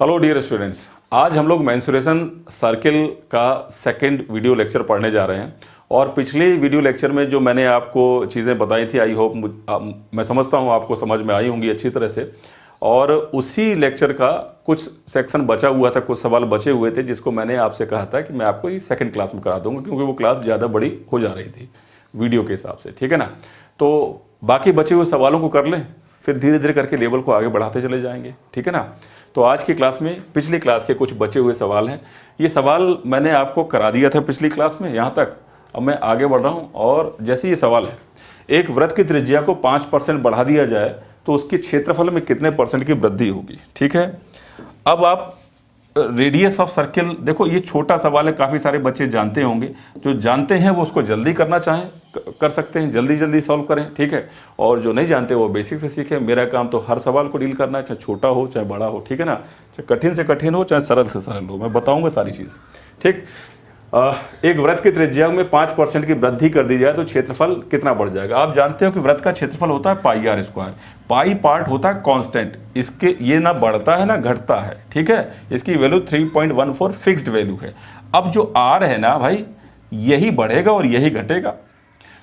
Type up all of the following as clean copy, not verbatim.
Hello dear students, आज हम लोग मेंसुरेशन सर्किल का सेकंड वीडियो लेक्चर पढ़ने जा रहे हैं। और पिछले वीडियो लेक्चर में जो मैंने आपको चीज़ें बताई थी, आई होप मैं समझता हूँ आपको समझ में आई होंगी अच्छी तरह से। और उसी लेक्चर का कुछ सेक्शन बचा हुआ था, कुछ सवाल बचे हुए थे जिसको मैंने आपसे कहा था कि मैं आपको ये सेकंड क्लास में करा दूंगा, क्योंकि वो क्लास ज़्यादा बड़ी हो जा रही थी वीडियो के हिसाब से। ठीक है ना? तो बाकी बचे हुए सवालों को कर लें, फिर धीरे धीरे करके लेवल को आगे बढ़ाते चले जाएंगे। ठीक है ना? तो आज की क्लास में पिछली क्लास के कुछ बचे हुए सवाल हैं। ये सवाल मैंने आपको करा दिया था पिछली क्लास में यहाँ तक। अब मैं आगे बढ़ रहा हूँ और जैसे ये सवाल है, एक वृत्त की त्रिज्या को 5% बढ़ा दिया जाए तो उसके क्षेत्रफल में कितने परसेंट की वृद्धि होगी। ठीक है, अब आप रेडियस ऑफ सर्किल देखो, ये छोटा सवाल है, काफ़ी सारे बच्चे जानते होंगे। जो जानते हैं वो उसको जल्दी करना चाहें कर सकते हैं, जल्दी जल्दी सॉल्व करें। ठीक है, और जो नहीं जानते वो बेसिक से सीखें। मेरा काम तो हर सवाल को डील करना है, चाहे छोटा हो चाहे बड़ा हो। ठीक है ना? चाहे कठिन से कठिन हो चाहे सरल से सरल हो, मैं बताऊंगा सारी चीज़। ठीक, एक वृत्त की त्रिज्या में 5% की वृद्धि कर दी जाए तो क्षेत्रफल कितना बढ़ जाएगा। आप जानते हो कि वृत्त का क्षेत्रफल होता है पाई आर स्क्वायर। पाई पार्ट होता है कांस्टेंट, इसके ये ना बढ़ता है ना घटता है। ठीक है, इसकी वैल्यू 3.14 फिक्स्ड वैल्यू है। अब जो आर है ना भाई, यही बढ़ेगा और यही घटेगा।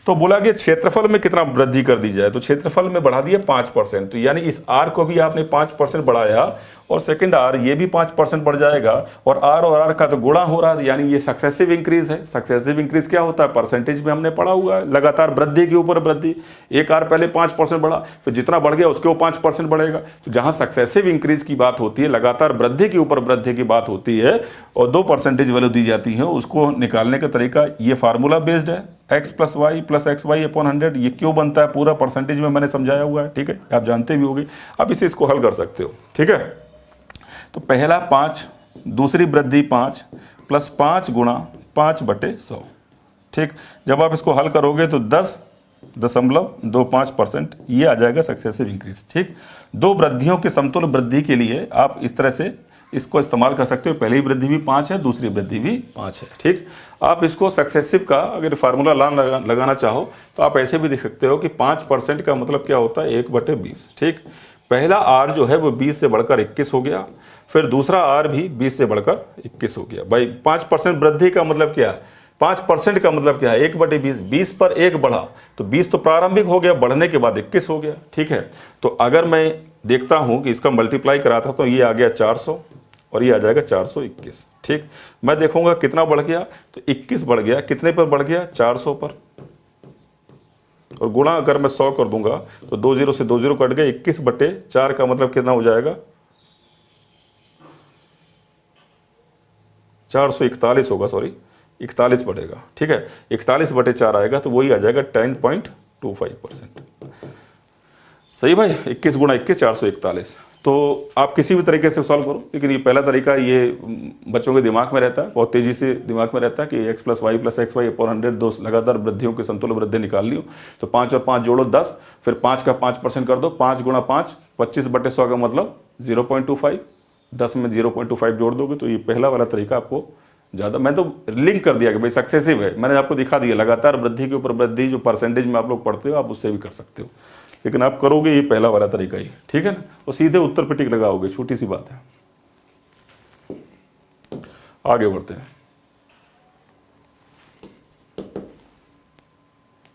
तो बोला कि क्षेत्रफल में कितना वृद्धि कर दी जाए, तो क्षेत्रफल में बढ़ा दिया 5%। तो यानी इस आर को भी आपने 5% बढ़ाया और सेकंड आर ये भी 5% बढ़ जाएगा। और आर का तो गुणा हो रहा है, यानी ये सक्सेसिव इंक्रीज है। सक्सेसिव इंक्रीज क्या होता है? परसेंटेज में हमने पढ़ा हुआ है, लगातार वृद्धि के ऊपर वृद्धि। एक आर पहले 5% बढ़ा, फिर जितना बढ़ गया उसके वो 5% बढ़ेगा। तो जहां सक्सेसिव इंक्रीज की बात होती है, लगातार वृद्धि के ऊपर वृद्धि की बात होती है और 2% वैल्यू दी जाती है, उसको निकालने का तरीका ये फार्मूला बेस्ड है, x plus y plus x y upon 100। ये क्यों बनता है पूरा परसेंटेज में मैंने समझाया हुआ है। ठीक है, आप जानते भी होंगे। अब इसे इसको हल कर सकते हो। ठीक है, तो पहला 5, दूसरी वृद्धि 5 प्लस 5 गुणा 5/100। ठीक, जब आप इसको हल करोगे तो 10.25% ये आ जाएगा सक्सेसिव इंक्रीज। ठीक, दो वृद्धियों के समतुल्य वृद्धि के लिए आप इस तरह से इसको इस्तेमाल कर सकते हो। पहली वृद्धि भी 5 है, दूसरी वृद्धि भी 5 है। ठीक, आप इसको सक्सेसिव का अगर फार्मूला लगाना चाहो तो आप ऐसे भी देख सकते हो कि 5% का मतलब क्या होता है? 1/20। ठीक, पहला आर जो है वो 20 से बढ़कर 21 हो गया, फिर दूसरा आर भी 20 से बढ़कर 21 हो गया। भाई 5% वृद्धि का मतलब क्या है? 5% का मतलब क्या है? 1/20, 20 पर 1 बढ़ा तो 20 तो प्रारंभिक हो गया, बढ़ने के बाद 21 हो गया। ठीक है, तो अगर मैं देखता हूं कि इसका मल्टीप्लाई कराता तो ये आ गया 400 और ये आ जाएगा 421। ठीक, मैं देखूंगा कितना बढ़ गया, तो 21 बढ़ गया। कितने पर बढ़ गया? 400 पर। और गुणा अगर मैं 100 कर दूंगा तो 2 0 से 2 0 कट गए, 21/4 का मतलब कितना हो जाएगा? 441 होगा, सॉरी 41 बढ़ेगा। ठीक है, 41/4 आएगा तो वही आ जाएगा 10.25%। सही भाई, 21 गुणा 21 441। तो आप किसी भी तरीके से सॉल्व करो, लेकिन ये पहला तरीका ये बच्चों के दिमाग में रहता है, बहुत तेजी से दिमाग में रहता है कि x plus y plus x y upon 100, दो लगातार वृद्धियों के समतुल्य वृद्धि निकाल लियो। तो 5 और 5 जोड़ो 10, फिर 5 का 5% कर दो। 5 गुणा 5 25/100 का मतलब 0.25। 10 में 0.25 जोड़ दोगे तो ये पहला वाला तरीका आपको ज़्यादा, मैं तो लिंक कर दिया कि भाई सक्सेसिव है, मैंने आपको दिखा दिया। लगातार वृद्धि के ऊपर वृद्धि जो परसेंटेज में आप लोग पढ़ते हो, आप उससे भी कर सकते हो, लेकिन आप करोगे ये पहला वाला तरीका ही। ठीक है ना? और सीधे उत्तर पे टिक लगाओगे, छोटी सी बात है। आगे बढ़ते हैं।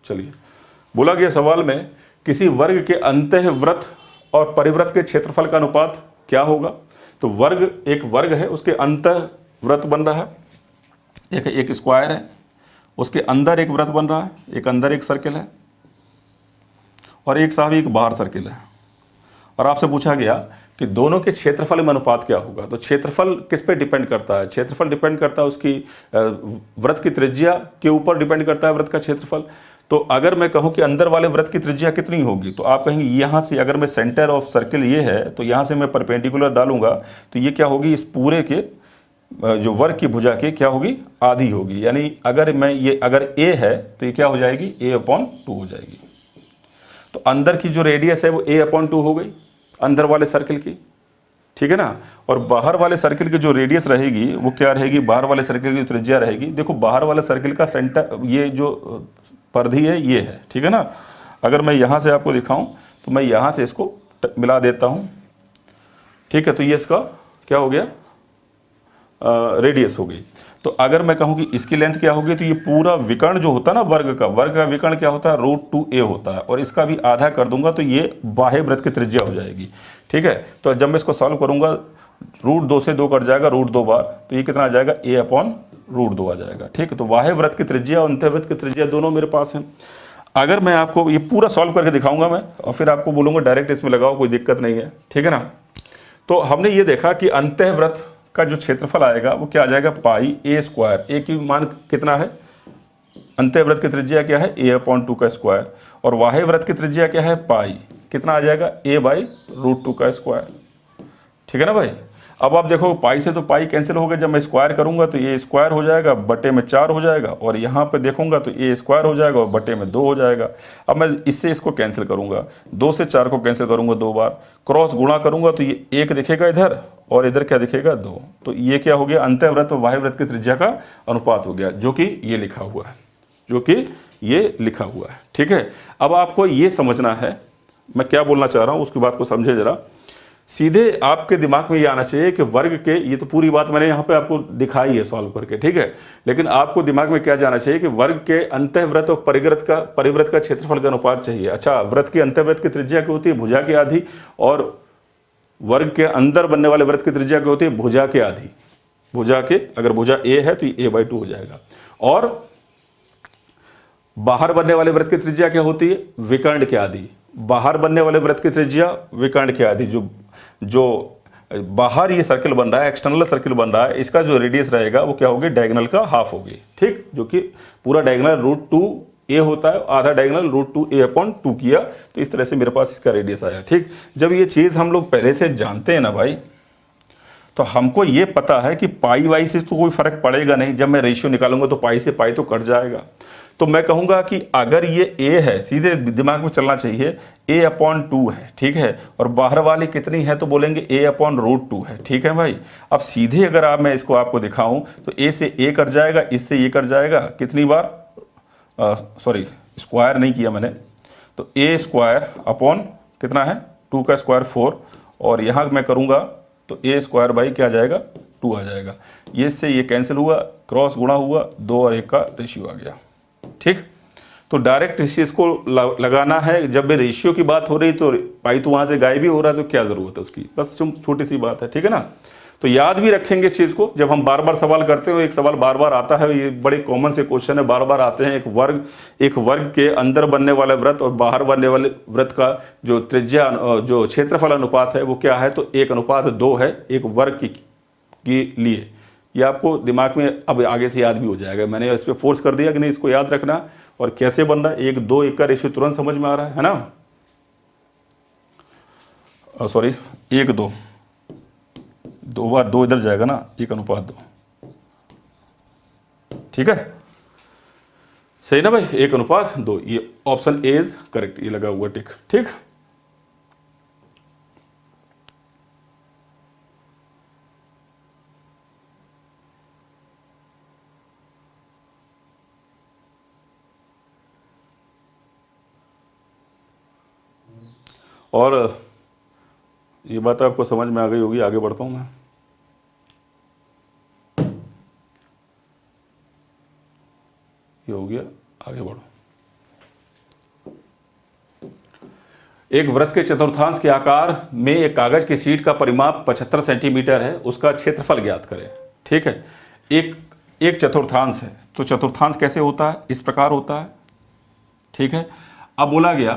चलिए, बोला गया सवाल में किसी वर्ग के अंतःवृत्त और परिवृत्त के क्षेत्रफल का अनुपात क्या होगा। तो वर्ग, एक वर्ग है, उसके अंतःवृत्त बन रहा है, एक स्क्वायर है, उसके अंदर एक वृत्त बन रहा है, एक अंदर एक सर्किल है और एक साहब एक बाहर सर्किल है। और आपसे पूछा गया कि दोनों के क्षेत्रफल में अनुपात क्या होगा। तो क्षेत्रफल किस पे डिपेंड करता है? क्षेत्रफल डिपेंड करता है उसकी वृत्त की त्रिज्या के ऊपर डिपेंड करता है वृत्त का क्षेत्रफल। तो अगर मैं कहूं कि अंदर वाले वृत्त की त्रिज्या कितनी होगी, तो आप कहेंगे यहाँ से, अगर मैं सेंटर ऑफ सर्किल ये है तो यहाँ से मैं परपेंडिकुलर डालूंगा तो ये क्या होगी? इस पूरे के जो वर्ग की भुजा की क्या होगी? आधी होगी। यानी अगर मैं ये, अगर a है तो ये क्या हो जाएगी? a/2 हो जाएगी। तो अंदर की जो रेडियस है वो a/2 हो गई अंदर वाले सर्किल की। ठीक है ना? और बाहर वाले सर्किल की जो रेडियस रहेगी वो क्या रहेगी? बाहर वाले सर्किल की त्रिज्या रहेगी। देखो, बाहर वाले सर्किल का सेंटर, ये जो परिधि है ये है। ठीक है ना? अगर मैं यहाँ से आपको दिखाऊं तो मैं यहाँ से इसको मिला देता हूँ। ठीक है, तो ये इसका क्या हो गया, रेडियस हो गई। तो अगर मैं कहूँ कि इसकी लेंथ क्या होगी, तो ये पूरा विकर्ण जो होता है ना वर्ग का विकर्ण क्या होता है, √2a होता है, और इसका भी आधा कर दूंगा तो ये बाह्य वृत्त की त्रिज्या हो जाएगी। ठीक है, तो जब मैं इसको सॉल्व करूंगा √2 से 2 कट जाएगा √2 बार, तो ये कितना आ जाएगा, a/√2 आ जाएगा। ठीक है, तो बाह्य वृत्त की त्रिज्या और अंतःवृत्त की त्रिज्या दोनों मेरे पास हैं। अगर मैं आपको ये पूरा सॉल्व करके दिखाऊंगा मैं, और फिर आपको बोलूंगा डायरेक्ट इसमें लगाओ, कोई दिक्कत नहीं है। ठीक है ना। तो हमने ये देखा कि अंतःवृत्त का जो क्षेत्रफल आएगा वो क्या आ जाएगा, πa²। ए की मान कितना है, अंतःवृत्त की त्रिज्या क्या है, a/2 का स्क्वायर, और बाह्य वृत्त की त्रिज्या क्या है, पाई, कितना आ जाएगा, a/√2 का स्क्वायर। ठीक है ना भाई। अब आप देखो पाई से तो पाई कैंसिल हो गया, जब मैं स्क्वायर करूंगा तो ये स्क्वायर हो जाएगा, बटे में 4 हो जाएगा, और यहाँ पे देखूंगा तो ए स्क्वायर हो जाएगा और बटे में 2 हो जाएगा। अब मैं इससे इसको कैंसिल करूंगा, 2 से 4 को कैंसिल करूंगा 2 बार, क्रॉस गुणा करूंगा तो ये 1 दिखेगा इधर, और इधर क्या दिखेगा, 2। तो ये क्या हो गया, अंतःवृत्त और बाह्य वृत्त की त्रिज्या का अनुपात हो गया, जो कि ये लिखा हुआ है, जो कि ये लिखा हुआ है। ठीक है, अब आपको ये समझना है मैं क्या बोलना चाह रहा हूँ, उसकी बात को समझे जरा। सीधे आपके दिमाग में ये आना चाहिए कि वर्ग के, ये तो पूरी बात मैंने यहाँ पे आपको दिखाई है सॉल्व करके, ठीक है, लेकिन आपको दिमाग में क्या जाना चाहिए कि वर्ग के अंतःवृत्त और परिवृत्त का क्षेत्रफल का अनुपात चाहिए। अच्छा, वृत्त की अंतःवृत्त की त्रिज्या क्या होती है, भुजा की आधी, और वर्ग के अंदर बनने वाले वृत्त की त्रिज्या क्या होती है, भुजा के आधी। भुजा के, अगर भुजा a है तो ये a/2 हो जाएगा, और बाहर बनने वाले वृत्त की त्रिज्या क्या होती है, विकर्ण के आधी। बाहर बनने वाले वृत्त की त्रिज्या विकर्ण के आधी, जो बाहर ये सर्किल बन रहा है, एक्सटर्नल सर्किल बन रहा है, इसका जो रेडियस रहेगा वो क्या होगी, डायगोनल का हाफ होगी। ठीक, जो कि पूरा डायगोनल √2a होता है, आधा डायगोनल √2a/2 किया, तो इस तरह से मेरे पास इसका रेडियस आया। ठीक, जब ये चीज़ हम लोग पहले से जानते हैं ना भाई, तो हमको ये पता है कि पाई वाई से तो कोई फर्क पड़ेगा नहीं, जब मैं रेशियो निकालूंगा तो पाई से पाई तो कट जाएगा। तो मैं कहूँगा कि अगर ये a है, सीधे दिमाग में चलना चाहिए, a/2 है, ठीक है, और बाहर वाली कितनी है तो बोलेंगे a/√2 है। ठीक है भाई। अब सीधे अगर आप मैं इसको आपको दिखाऊं तो a से a कट जाएगा, इससे ये कट जाएगा, कितनी बार, सॉरी स्क्वायर नहीं किया मैंने, तो a² कितना है, 2 का स्क्वायर 4, और यहाँ मैं करूँगा तो a² भाई क्या आ जाएगा, 2 आ जाएगा। ये से ये कैंसिल हुआ, क्रॉस गुणा हुआ, 2 और 1 का रेशियो आ गया। ठीक, तो डायरेक्ट इसको लगाना है, जब भी रेशियो की बात हो रही तो पाई तो वहां से गायब ही हो रहा है, तो क्या जरूरत है उसकी, बस छोटी सी बात है। ठीक है ना। तो याद भी रखेंगे इस चीज को, जब हम बार बार सवाल करते हो, एक सवाल बार बार आता है, ये बड़े कॉमन से क्वेश्चन है, बार बार आते हैं, एक वर्ग के अंदर बनने वाले वृत्त और बाहर बनने वाले वृत्त का जो त्रिज्या, जो क्षेत्रफल अनुपात है वो क्या है, तो 1:2 है एक वर्ग के लिए। ये आपको दिमाग में अब आगे से याद भी हो जाएगा, मैंने इस पर फोर्स कर दिया कि नहीं, इसको याद रखना, और कैसे बन रहा है, 1:2 का रेशियो तुरंत समझ में आ रहा है ना, सॉरी 1:2, 2 बार 2 इधर जाएगा ना, 1:2। ठीक है, सही ना भाई, 1:2, ये ऑप्शन ए इज करेक्ट, ये लगा हुआ टिक। ठीक, और ये बात आपको समझ में आ गई होगी, आगे बढ़ता हूं मैं। ये हो गया, आगे बढ़ो। एक वृत्त के चतुर्थांश के आकार में एक कागज की शीट का परिमाप 75 सेंटीमीटर है, उसका क्षेत्रफल ज्ञात करें। ठीक है, एक चतुर्थांश है, तो चतुर्थांश कैसे होता है, इस प्रकार होता है। ठीक है, अब बोला गया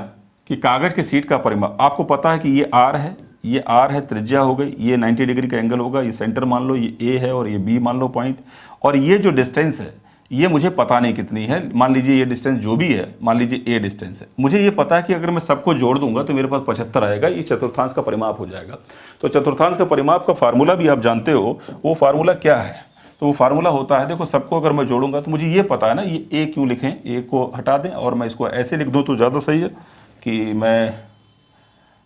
कि कागज की शीट का परिमाप, आपको पता है कि ये r है, ये r है, त्रिज्या हो गई, ये 90 डिग्री का एंगल होगा, ये सेंटर मान लो, ये a है और ये b मान लो पॉइंट, और ये जो डिस्टेंस है ये मुझे पता नहीं कितनी है, मान लीजिए ये डिस्टेंस जो भी है, मान लीजिए a डिस्टेंस है, मुझे ये पता है कि अगर मैं सबको जोड़ दूंगा तो मेरे पास 75 आएगा, ये चतुर्थांश का परिमाप हो जाएगा। तो चतुर्थांश का परिमाप का फार्मूला भी आप जानते हो, वो फार्मूला क्या है, तो वो फार्मूला होता है, देखो सबको अगर मैं जोड़ूंगा तो मुझे ये पता है ना, ये a क्यों लिखें, a को हटा दें और मैं इसको ऐसे लिख दूँ तो ज़्यादा सही है कि मैं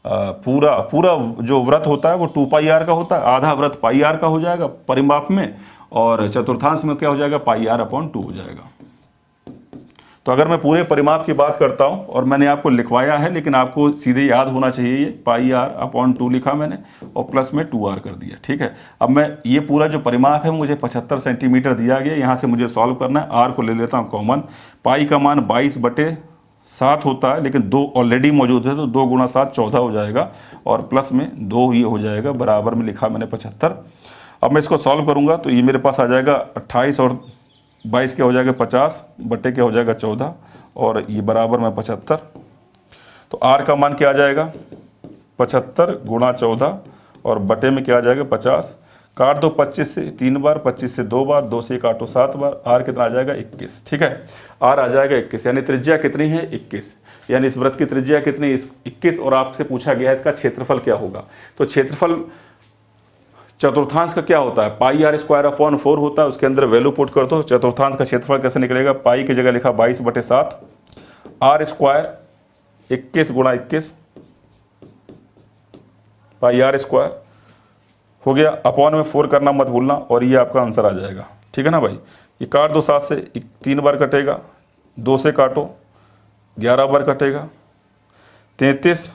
पूरा जो व्रत होता है वो 2πr का होता है, आधा व्रत πr का हो जाएगा परिमाप में, और चतुर्थांश में क्या हो जाएगा, πr/2 हो जाएगा। तो अगर मैं पूरे परिमाप की बात करता हूँ, और मैंने आपको लिखवाया है लेकिन आपको सीधे याद होना चाहिए, ये पाई आर अपॉन 2 लिखा मैंने और प्लस में 2r कर दिया। ठीक है, अब मैं ये पूरा जो परिमाप है मुझे 75 सेंटीमीटर दिया गया, यहाँ से मुझे सॉल्व करना है। आर को ले लेता हूँ कॉमन, पाई का मान 22/7 होता है, लेकिन 2 ऑलरेडी मौजूद है तो 2 गुणा 7 14 हो जाएगा, और प्लस में 2 ये हो जाएगा, बराबर में लिखा मैंने 75। अब मैं इसको सॉल्व करूँगा तो ये मेरे पास आ जाएगा 28 और 22 क्या हो जाएगा 50 बटे क्या हो जाएगा 14, और ये बराबर में 75। तो आर का मान क्या आ जाएगा 75 गुणा 14 और बटे में क्या आ जाएगा 50। काट दो 25 से 3 बार, 25 से 2 बार, 2 से काटो 7 बार, आर कितना आ जाएगा 21। ठीक है, आर आ जाएगा 21, यानी त्रिज्या कितनी है 21, यानी इस वृत्त की त्रिज्या कितनी 21। और आपसे पूछा गया है इसका क्षेत्रफल क्या होगा, तो क्षेत्रफल चतुर्थांश का क्या होता है, पाई आर स्क्वायर अपॉन 4 होता है, उसके अंदर वैल्यू पुट कर दो। चतुर्थांश का क्षेत्रफल कैसे निकलेगा, पाई की जगह लिखा 22/7, आर स्क्वायर 21 गुणा 21 पाई आर स्क्वायर हो गया, अपॉन में 4 करना मत भूलना, और ये आपका आंसर आ जाएगा। ठीक है ना भाई, ये काट दो 7 से, 3 बार कटेगा, 2 से काटो 11 बार कटेगा, 33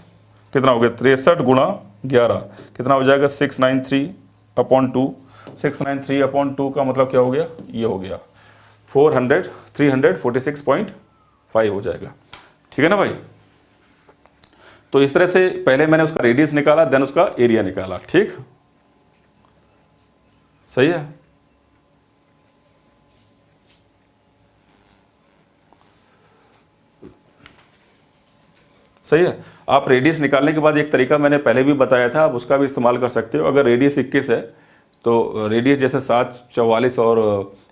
कितना हो गया 63 गुणा 11 कितना हो जाएगा 693/2। 693/2 का मतलब क्या हो गया, ये हो गया 346.5 हो जाएगा। ठीक है ना भाई, तो इस तरह से पहले मैंने उसका रेडियस निकाला, देन उसका एरिया निकाला। ठीक, सही है। सही है, आप रेडियस निकालने के बाद एक तरीका मैंने पहले भी बताया था, आप उसका भी इस्तेमाल कर सकते हो। अगर रेडियस 21 है तो रेडियस जैसे 744 और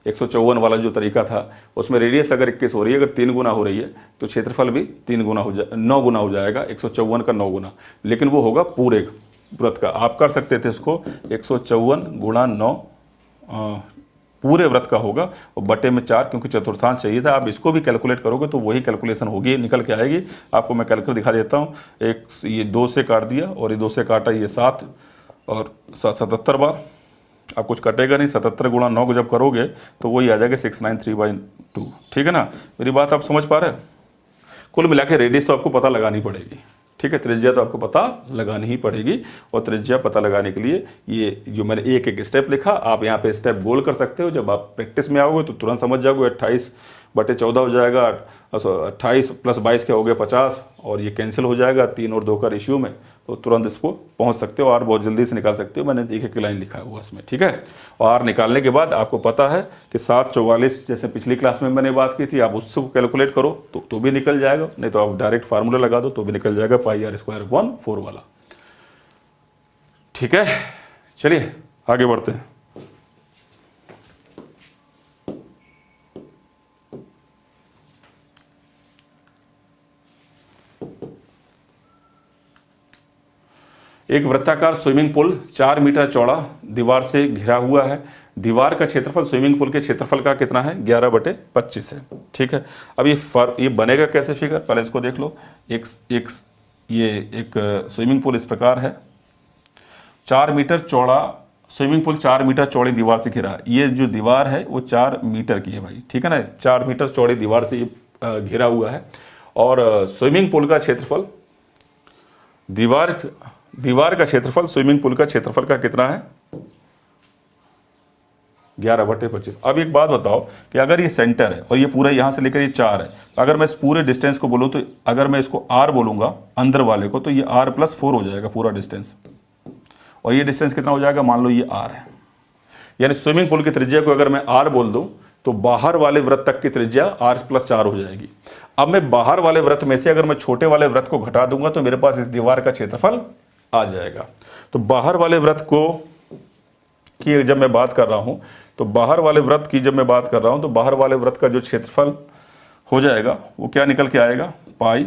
154 वाला जो तरीका था, उसमें रेडियस अगर 21 हो रही है, अगर 3 गुना हो रही है तो क्षेत्रफल भी 3 गुना हो 9 गुना हो जाएगा, 154 का 9 गुना, लेकिन वो होगा पूरे वृत्त का। आप कर सकते थे इसको 154 गुणा 9 पूरे व्रत का होगा, और बटे में 4 क्योंकि चतुर्थांश चाहिए था। आप इसको भी कैलकुलेट करोगे तो वही कैलकुलेशन होगी, निकल के आएगी। आपको मैं कैलकुलेटर दिखा देता हूँ, एक ये 2 से काट दिया और ये 2 से काटा, ये 7 और 77 बार, अब कुछ कटेगा नहीं। 77 गुणा 9 को जब करोगे तो वही आ जाएगा 693/2। ठीक है ना, मेरी बात आप समझ पा रहे हो। कुल मिला के रेडियस तो आपको पता लगानी पड़ेगी। ठीक है, त्रिज्या तो आपको पता लगानी ही पड़ेगी, और त्रिज्या पता लगाने के लिए ये जो मैंने एक एक स्टेप लिखा, आप यहाँ पे स्टेप गोल कर सकते हो। जब आप प्रैक्टिस में आओगे तो तुरंत समझ जाओगे। 28/14 हो जाएगा, 28 + 22 क्या हो गया 50, और ये कैंसिल हो जाएगा 3 और 2 का रेशियो में, तो तुरंत इसको पहुँच सकते हो और बहुत जल्दी से निकाल सकते हो। मैंने एक एक लाइन लिखा हुआ इसमें। ठीक है, और आर निकालने के बाद आपको पता है कि 744 जैसे पिछली क्लास में मैंने बात की थी, आप उससे कैलकुलेट करो तो भी निकल जाएगा, नहीं तो आप डायरेक्ट फार्मूला लगा दो तो भी निकल जाएगा, पाई आर स्क्वायर अपॉन 4 वाला। ठीक है, चलिए आगे बढ़ते हैं। एक वृत्ताकार स्विमिंग पूल 4 मीटर चौड़ा दीवार से घिरा हुआ है। दीवार का क्षेत्रफल स्विमिंग पूल के क्षेत्रफल का कितना है, 11/25 है। ठीक है, अब ये बनेगा कैसे फिगर, पहले इसको देख लो। एक स्विमिंग पूल इस प्रकार है, 4 मीटर चौड़ा स्विमिंग पूल, 4 मीटर चौड़ी दीवार से घिरा है। ये जो दीवार है वो 4 मीटर की है भाई। ठीक है ना, 4 मीटर चौड़ी दीवार से ये घिरा हुआ है, और स्विमिंग पूल का क्षेत्रफल दीवार का क्षेत्रफल स्विमिंग पूल का क्षेत्रफल का कितना है, 11/25। अब एक बात बताओ कि अगर ये सेंटर है और ये पूरा यहाँ से लेकर ये 4 है, तो अगर मैं इस पूरे डिस्टेंस को बोलूँ, तो अगर मैं इसको r बोलूँगा अंदर वाले को, तो ये r + 4 हो जाएगा पूरा डिस्टेंस, और ये डिस्टेंस कितना हो जाएगा, मान लो ये r है। यानी स्विमिंग पूल की त्रिज्या को अगर मैं r बोल दूँ तो बाहर वाले वृत्त तक की त्रिज्या r + 4 हो जाएगी। अब मैं बाहर वाले वृत्त में से अगर मैं छोटे वाले वृत्त को घटा दूंगा तो मेरे पास इस दीवार का क्षेत्रफल आ जाएगा। तो बाहर वाले वृत्त की जब मैं बात कर रहा हूं, तो बाहर वाले वृत्त की जब मैं बात कर रहा हूं, तो बाहर वाले वृत्त का जो क्षेत्रफल हो जाएगा वो क्या निकल के आएगा, पाई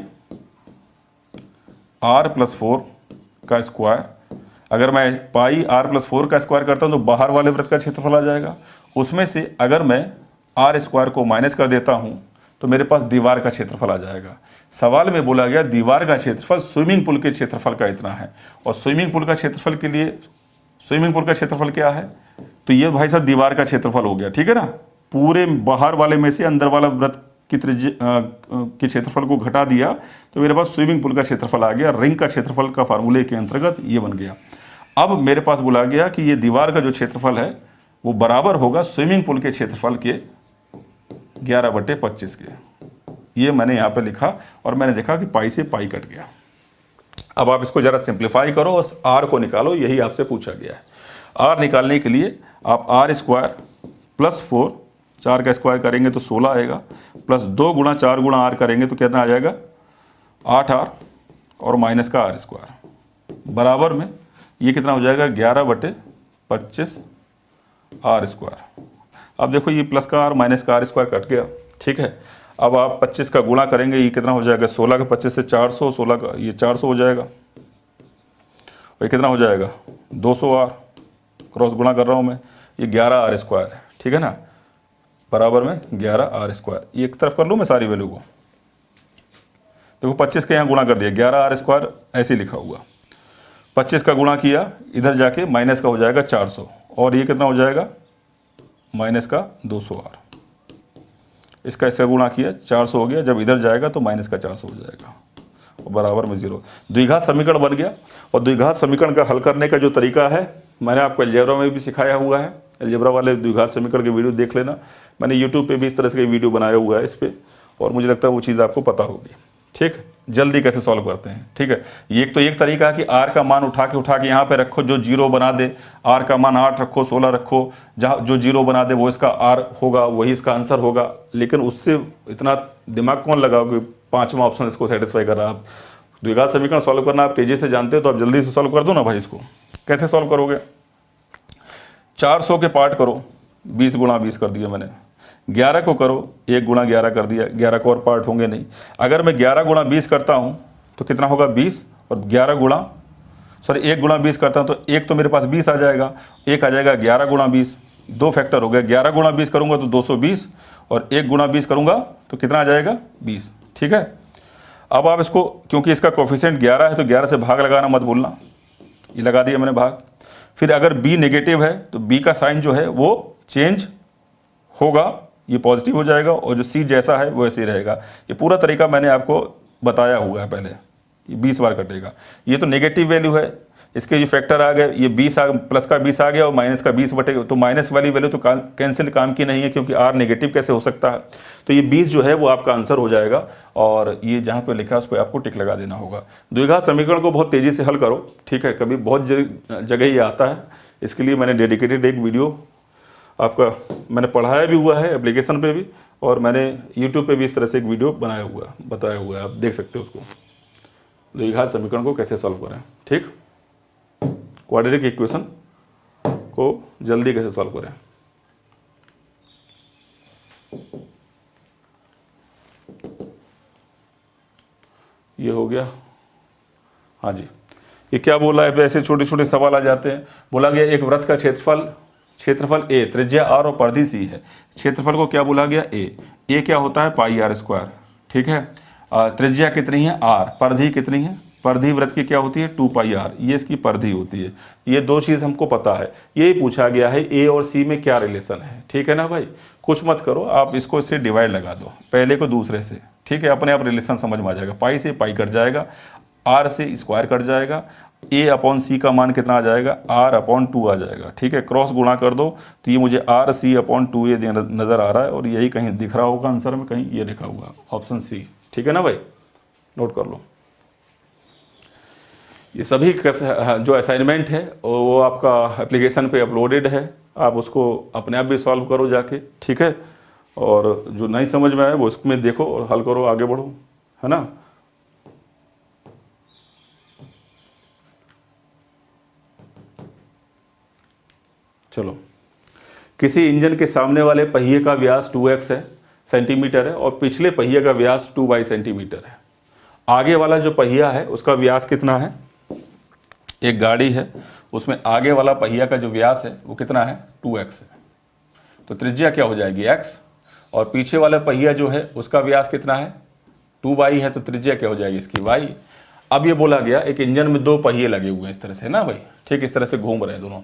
r + 4 का स्क्वायर। अगर मैं पाई r + 4 का स्क्वायर करता हूं तो बाहर वाले वृत्त का क्षेत्रफल आ जाएगा। उसमें से अगर मैं r स्क्वायर को माइनस कर देता हूं तो मेरे पास दीवार का क्षेत्रफल आ जाएगा। सवाल में बोला गया दीवार का क्षेत्रफल स्विमिंग पूल के क्षेत्रफल का इतना है, और स्विमिंग पूल का क्षेत्रफल के लिए स्विमिंग पूल का क्षेत्रफल क्या है, तो ये भाई साहब दीवार का क्षेत्रफल हो गया। ठीक है ना, पूरे बाहर वाले में से अंदर वाला वृत्त की के क्षेत्रफल को घटा दिया तो मेरे पास स्विमिंग पूल का क्षेत्रफल आ गया। रिंग का क्षेत्रफल का फार्मूले के अंतर्गत ये बन गया। अब मेरे पास बोला गया कि ये दीवार का जो क्षेत्रफल है वो बराबर होगा स्विमिंग पूल के क्षेत्रफल के 11/25 के। ये मैंने यहाँ पे लिखा और मैंने देखा कि पाई से पाई कट गया। अब आप इसको ज़रा सिंप्लीफाई करो और आर को निकालो, यही आपसे पूछा गया है। आर निकालने के लिए आप r² + 4, 4 का स्क्वायर करेंगे तो 16 आएगा, प्लस 2 × 4 × r करेंगे तो कितना आ जाएगा 8r और माइनस का r² बराबर में ये कितना हो जाएगा 11/25 r²। अब देखो ये प्लस का r माइनस का r² कट गया, ठीक है। अब आप 25 का गुणा करेंगे, ये कितना हो जाएगा 16 का 25 से 400, 16 का ये 400 हो जाएगा और ये कितना हो जाएगा 200r, क्रॉस गुणा कर रहा हूँ मैं, ये 11r² है, ठीक है ना, बराबर में 11r²। ये एक तरफ कर लूँ मैं सारी वैल्यू को, देखो 25 के यहाँ गुणा कर दिया, 11r² ऐसे लिखा हुआ, 25 का गुणा किया, इधर जाके माइनस का हो जाएगा 400 और ये कितना हो जाएगा माइनस का 200r। इसका इसका गुणा किया 400 हो गया, जब इधर जाएगा तो माइनस का 400 हो जाएगा और बराबर में 0। द्विघात समीकरण बन गया। और द्विघात समीकरण का हल करने का जो तरीका है मैंने आपको अलजेब्रा में भी सिखाया हुआ है। अलजेब्रा वाले द्विघात समीकरण के वीडियो देख लेना, मैंने यूट्यूब पे भी इस तरह से वीडियो बनाया हुआ है इस पर, और मुझे लगता है वो चीज़ आपको पता होगी। ठीक, जल्दी कैसे सॉल्व करते हैं। ठीक है, ये तो एक तरीका है कि आर का मान उठा के यहाँ पे रखो, जो 0 बना दे, आर का मान 8 रखो, 16 रखो, जहाँ जो 0 बना दे वो इसका आर होगा, वही इसका आंसर होगा। लेकिन उससे इतना दिमाग कौन लगाओगे, 5वां ऑप्शन इसको सेटिस्फाई कर रहा है। आप द्विघात समीकरण सॉल्व करना आप तेजी से जानते हो तो आप जल्दी से सॉल्व कर दो ना भाई। इसको कैसे सॉल्व करोगे, 400 के पार्ट करो, 20 × 20 कर दिया मैंने, 11 को करो, 1 × 11 कर दिया, 11 को और पार्ट होंगे नहीं। अगर मैं 11 × 20 करता हूँ तो कितना होगा 20, और 1 × 20 करता हूँ तो एक तो मेरे पास 20 आ जाएगा, एक आ जाएगा 11 × 20, 2 फैक्टर हो गया। 11 × 20 करूँगा तो 220 और 1 × 20 करूँगा तो कितना आ जाएगा 20। ठीक है, अब आप इसको, क्योंकि इसका कोफिशिएंट 11 है तो 11 से भाग लगाना मत भूलना, ये लगा दिया मैंने भाग। फिर अगर b नेगेटिव है तो b का साइन जो है वो चेंज होगा, ये पॉजिटिव हो जाएगा, और जो c जैसा है वो ऐसे ही रहेगा। ये पूरा तरीका मैंने आपको बताया हुआ है पहले, ये 20 बार कटेगा। ये तो नेगेटिव वैल्यू है, इसके जो फैक्टर आ गए, ये 20 प्लस का 20 आ गया और माइनस का 20 बटेगा, तो माइनस वाली वैल्यू तो कैंसिल काम की नहीं है, क्योंकि r नेगेटिव कैसे हो सकता है। तो ये 20 जो है वो आपका आंसर हो जाएगा, और ये जहाँ पे लिखा है उस पर आपको टिक लगा देना होगा। द्विघात समीकरण को बहुत तेज़ी से हल करो, ठीक है, कभी बहुत जगह ये आता है, इसके लिए मैंने डेडिकेटेड एक वीडियो आपका मैंने पढ़ाया भी हुआ है एप्लीकेशन पे भी, और मैंने यूट्यूब पे भी इस तरह से एक वीडियो बनाया हुआ है, बताया हुआ है, आप देख सकते हो उसको, द्विघात समीकरण को कैसे सॉल्व करें। ठीक, क्वाड्रेटिक इक्वेशन को जल्दी कैसे सॉल्व करें। ये हो गया, हाँ जी। ये क्या बोला है, ऐसे छोटे छोटे सवाल आ जाते हैं। बोला गया एक वृत्त का क्षेत्रफल a, त्रिज्या r और परिधि c है। क्षेत्रफल को क्या बोला गया a क्या होता है πr²। ठीक है, त्रिज्या कितनी है r, परिधि कितनी है, परिधि वृत्त की क्या होती है 2πr, ये इसकी परिधि होती है। ये दो चीज़ हमको पता है, ये पूछा गया है a और c में क्या रिलेशन है। ठीक है ना भाई, कुछ मत करो आप, इसको इससे डिवाइड लगा दो, पहले को दूसरे से, ठीक है, अपने आप रिलेशन समझ में आ जाएगा। पाई से पाई कट जाएगा, r से स्क्वायर कट जाएगा, a/c का मान कितना आ जाएगा r/2 आ जाएगा। ठीक है, क्रॉस गुणा कर दो तो ये मुझे rc/2a नज़र आ रहा है, और यही कहीं दिख रहा होगा आंसर में, कहीं ये लिखा हुआ ऑप्शन सी। ठीक है ना भाई, नोट कर लो। ये सभी जो असाइनमेंट है वो आपका एप्लीकेशन पे अपलोडेड है, आप उसको अपने आप भी सॉल्व करो जाके। ठीक है, और जो नहीं समझ में आए वो उसमें देखो और हल करो, आगे बढ़ो, है ना। चलो, किसी इंजन के सामने वाले पहिए का व्यास 2x है सेंटीमीटर है, और पिछले पहिए का व्यास 2y सेंटीमीटर है। आगे वाला जो पहिया है उसका व्यास कितना है, एक गाड़ी है उसमें आगे वाला पहिया का जो व्यास है वो कितना है 2x है, तो त्रिज्या क्या हो जाएगी x, और पीछे वाला पहिया जो है उसका व्यास कितना है 2y है, तो त्रिज्या क्या हो जाएगी इसकी y। अब ये बोला गया एक इंजन में 2 पहिए लगे हुए हैं इस तरह से, है ना भाई, ठीक, इस तरह से घूम रहे हैं दोनों।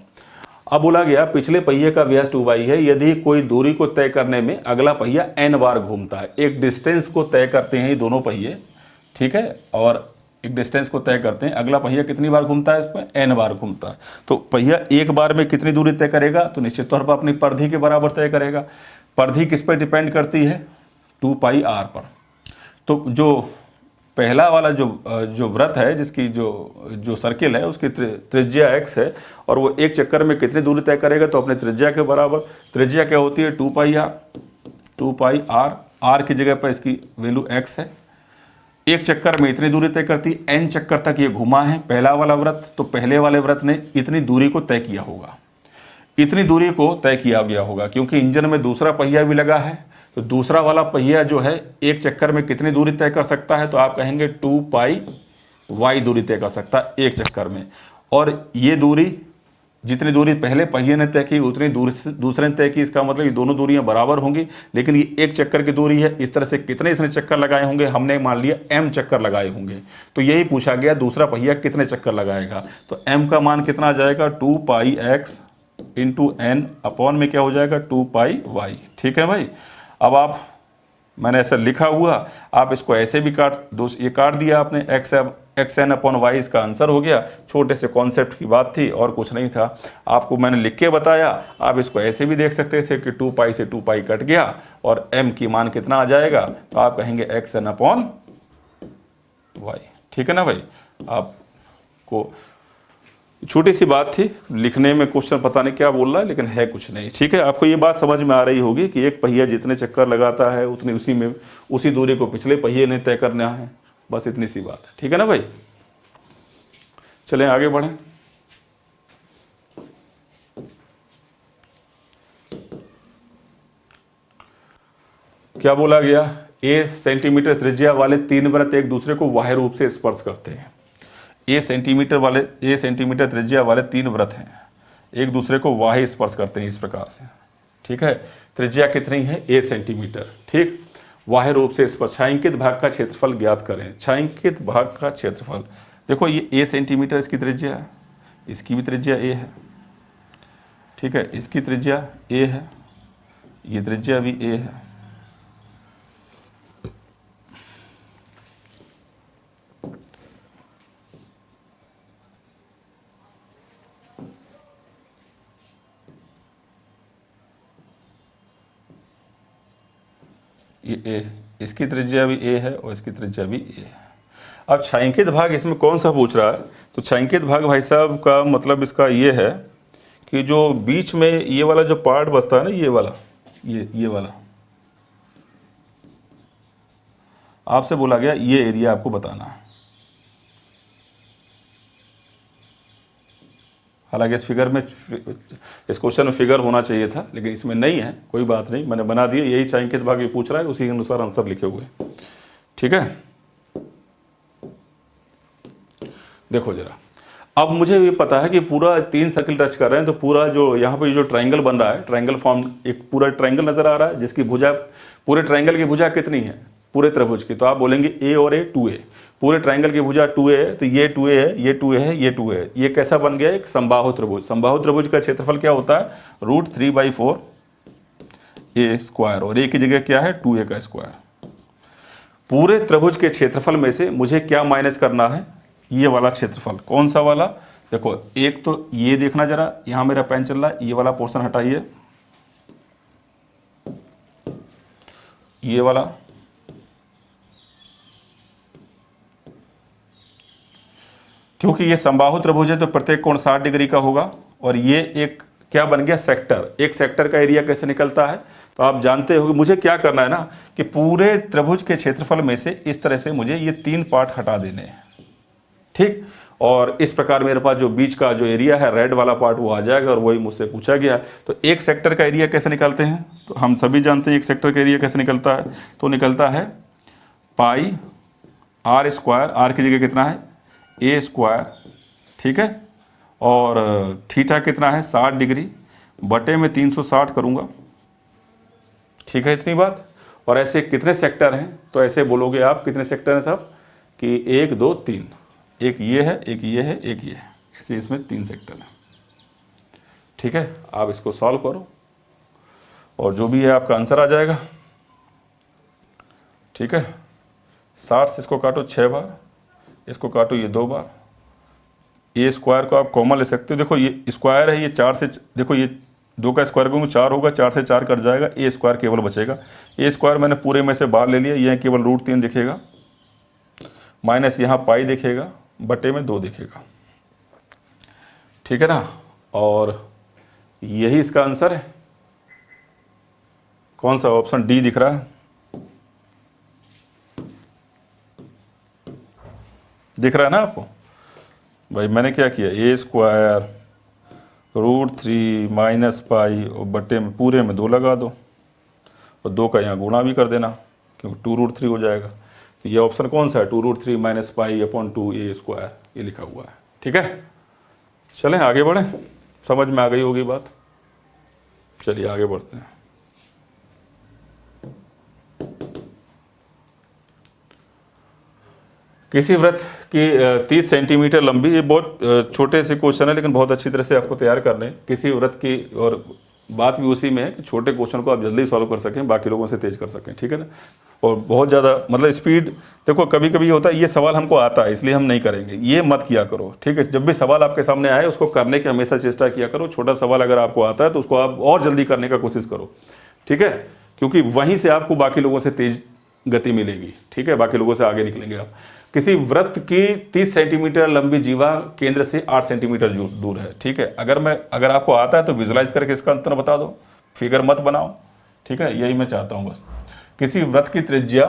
अब बोला गया पिछले पहिए का व्यास 2y है यदि कोई दूरी को तय करने में अगला पहिया n बार घूमता है। एक डिस्टेंस को तय करते हैं ये दोनों पहिए, ठीक है, और एक डिस्टेंस को तय करते हैं, अगला पहिया कितनी बार घूमता है, इसमें n बार घूमता है। तो पहिया एक बार में कितनी दूरी तय करेगा, तो निश्चित तौर पर अपनी परिधि के बराबर तय करेगा। परिधि किस पर डिपेंड करती है, 2πr पर। तो जो पहला वाला जो वृत्त है, जिसकी जो सर्किल है, उसकी त्रिज्या x है और वो एक चक्कर में कितनी दूरी तय करेगा, तो अपने त्रिज्या के बराबर। त्रिज्या क्या होती है, 2πr, r की जगह पर इसकी वैल्यू x है। एक चक्कर में इतनी दूरी तय करती है, n चक्कर तक ये घुमा है पहला वाला वृत्त, तो पहले वाले वृत्त ने इतनी दूरी को तय किया होगा, इतनी दूरी को तय किया गया होगा। क्योंकि इंजन में दूसरा पहिया भी लगा है, तो दूसरा वाला पहिया जो है एक चक्कर में कितनी दूरी तय कर सकता है, तो आप कहेंगे 2πy दूरी तय कर सकता है एक चक्कर में। और ये दूरी, जितनी दूरी पहले पहिए ने तय की उतनी दूसरे ने तय की, इसका मतलब ये दोनों दूरियां बराबर होंगी। लेकिन ये एक चक्कर की दूरी है, इस तरह से कितने इसने चक्कर लगाए होंगे, हमने मान लिया m चक्कर लगाए होंगे। तो यही पूछा गया दूसरा पहिया कितने चक्कर लगाएगा, तो m का मान कितना आ जाएगा, 2πx इंटू n अपॉन में क्या हो जाएगा, 2πy। ठीक है भाई। अब आप, मैंने ऐसा लिखा हुआ, आप इसको ऐसे भी ये काट दिया आपने, xn अपॉन y इसका आंसर हो गया। छोटे से कॉन्सेप्ट की बात थी और कुछ नहीं था, आपको मैंने लिख के बताया। आप इसको ऐसे भी देख सकते थे कि 2π से 2π कट गया और m की मान कितना आ जाएगा, तो आप कहेंगे xn अपॉन y। ठीक है ना भाई। आपको छोटी सी बात थी, लिखने में क्वेश्चन पता नहीं क्या बोल रहा है, लेकिन है कुछ नहीं। ठीक है, आपको ये बात समझ में आ रही होगी कि एक पहिया जितने चक्कर लगाता है उतनी उसी दूरी को पिछले पहिए ने तय करना है, बस इतनी सी बात है। ठीक है ना भाई। चलें आगे बढ़ें। क्या बोला गया, a सेंटीमीटर त्रिज्या वाले तीन वृत्त एक दूसरे को बाह्य रूप से स्पर्श करते हैं। a सेंटीमीटर त्रिज्या वाले तीन वृत्त हैं, एक दूसरे को बाह्य स्पर्श करते हैं इस प्रकार से। ठीक है, त्रिज्या कितनी है, a सेंटीमीटर। ठीक, बाह्य रूप से स्पर्श। छायांकित भाग का क्षेत्रफल ज्ञात करें। छायांकित भाग का क्षेत्रफल, देखो ये a सेंटीमीटर इसकी त्रिज्या है, इसकी भी त्रिज्या a है। ठीक है, इसकी त्रिज्या a है, ये त्रिज्या भी a है। ये a, इसकी त्रिज्या भी a है और इसकी त्रिज्या भी a है। अब छायांकित भाग इसमें कौन सा पूछ रहा है, तो छायांकित भाग भाई साहब का मतलब इसका ये है कि जो बीच में ये वाला जो पार्ट बचता है ना, ये वाला, ये वाला, आपसे बोला गया ये एरिया आपको बताना है। हालांकि इस फिगर में, इस क्वेश्चन में फिगर होना चाहिए था, लेकिन इसमें नहीं है, कोई बात नहीं, मैंने बना दिया। यही छायांकित भाग ये पूछ रहा है, उसी के अनुसार आंसर लिखे हुए। ठीक है, देखो जरा, अब मुझे ये पता है कि पूरा 3 सर्किल टच कर रहे हैं, तो पूरा जो यहाँ पे जो ट्रायंगल बन रहा है, ट्रायंगल फॉर्म, एक पूरा ट्रायंगल नजर आ रहा है जिसकी भुजा, पूरे ट्रायंगल की भुजा कितनी है, पूरे त्रिभुज की, तो आप बोलेंगे a और a 2a। पूरे ट्रायंगल की भुजा 2a है, तो ये 2a है, ये 2a है, ये 2a है। ये कैसा बन गया, एक समबाहु त्रिभुज। समबाहु त्रिभुज का क्षेत्रफल क्या होता है, √3/4 a स्क्वायर, और a की जगह क्या है, 2a का स्क्वायर। पूरे त्रिभुज के क्षेत्रफल में से मुझे क्या माइनस करना है, ये वाला क्षेत्रफल। कौन सा वाला, देखो एक तो ये देखना जरा, यहां मेरा पेन चल रहा है, ये वाला पोर्शन हटाइए, ये वाला, क्योंकि ये समबाहु त्रिभुज है तो प्रत्येक कोण 60 डिग्री का होगा। और ये एक क्या बन गया, सेक्टर। एक सेक्टर का एरिया कैसे निकलता है, तो आप जानते हो कि मुझे क्या करना है ना, कि पूरे त्रिभुज के क्षेत्रफल में से इस तरह से मुझे ये 3 पार्ट हटा देने हैं। ठीक, और इस प्रकार मेरे पास जो बीच का जो एरिया है, रेड वाला पार्ट, वो आ जाएगा, और वही मुझसे पूछा गया। तो एक सेक्टर का एरिया कैसे निकालते हैं, तो हम सभी जानते हैं एक सेक्टर का एरिया कैसे निकलता है, तो निकलता है पाई r स्क्वायर, r की जगह कितना है, a स्क्वायर। ठीक है, और थीटा कितना है, 60 डिग्री, बटे में 360 करूँगा। ठीक है, इतनी बात। और ऐसे कितने सेक्टर हैं, तो ऐसे बोलोगे आप, कितने सेक्टर हैं साहब, कि 1 2 3, एक ये है, एक ये है, एक ये है, ऐसे इसमें 3 सेक्टर हैं। ठीक। ठीक है, आप इसको सॉल्व करो और जो भी है आपका आंसर आ जाएगा। ठीक है, 60 से इसको काटो 6 बार, इसको काटो ये 2 बार, ए स्क्वायर को आप कॉमन ले सकते हो। देखो ये स्क्वायर है, ये 4 से, देखो ये 2 का स्क्वायर करूँगा 4 होगा, 4 से 4 कट जाएगा, ए स्क्वायर केवल बचेगा। ए स्क्वायर मैंने पूरे में से बाहर ले लिया, यह केवल √3 दिखेगा, माइनस यहाँ पाई दिखेगा, बटे में 2 दिखेगा। ठीक है ना, और यही इसका आंसर है। कौन सा ऑप्शन डी दिख रहा है, दिख रहा है ना आपको भाई। मैंने क्या किया, ए स्क्वायर √3 माइनस पाई और बटे में पूरे में 2 लगा दो और 2 का यहाँ गुणा भी कर देना क्योंकि 2√3 हो जाएगा। तो ये ऑप्शन कौन सा है, 2√3 माइनस पाई अपॉन 2 ए स्क्वायर, ये लिखा हुआ है। ठीक है, चलें आगे बढ़ें, समझ में आ गई होगी बात। चलिए आगे बढ़ते हैं। किसी वृत्त की 30 सेंटीमीटर लंबी, ये बहुत छोटे से क्वेश्चन है लेकिन बहुत अच्छी तरह से आपको तैयार करने। किसी वृत्त की, और बात भी उसी में है कि छोटे क्वेश्चन को आप जल्दी सॉल्व कर सकें, बाकी लोगों से तेज कर सकें। ठीक है ना, और बहुत ज़्यादा मतलब स्पीड, देखो कभी कभी होता है ये सवाल हमको आता है इसलिए हम नहीं करेंगे, ये मत किया करो। ठीक है, जब भी सवाल आपके सामने आए उसको करने की हमेशा चेष्टा किया करो। छोटा सवाल अगर आपको आता है तो उसको आप और जल्दी करने का कोशिश करो। ठीक है, क्योंकि वहीं से आपको बाकी लोगों से तेज गति मिलेगी। ठीक है, बाकी लोगों से आगे निकलेंगे आप। किसी वृत्त की 30 सेंटीमीटर लंबी जीवा केंद्र से 8 सेंटीमीटर दूर है। ठीक है, अगर आपको आता है तो विजुलाइज करके इसका अंतर बता दो, फिगर मत बनाओ। ठीक है, यही मैं चाहता हूं बस। किसी वृत्त की त्रिज्या,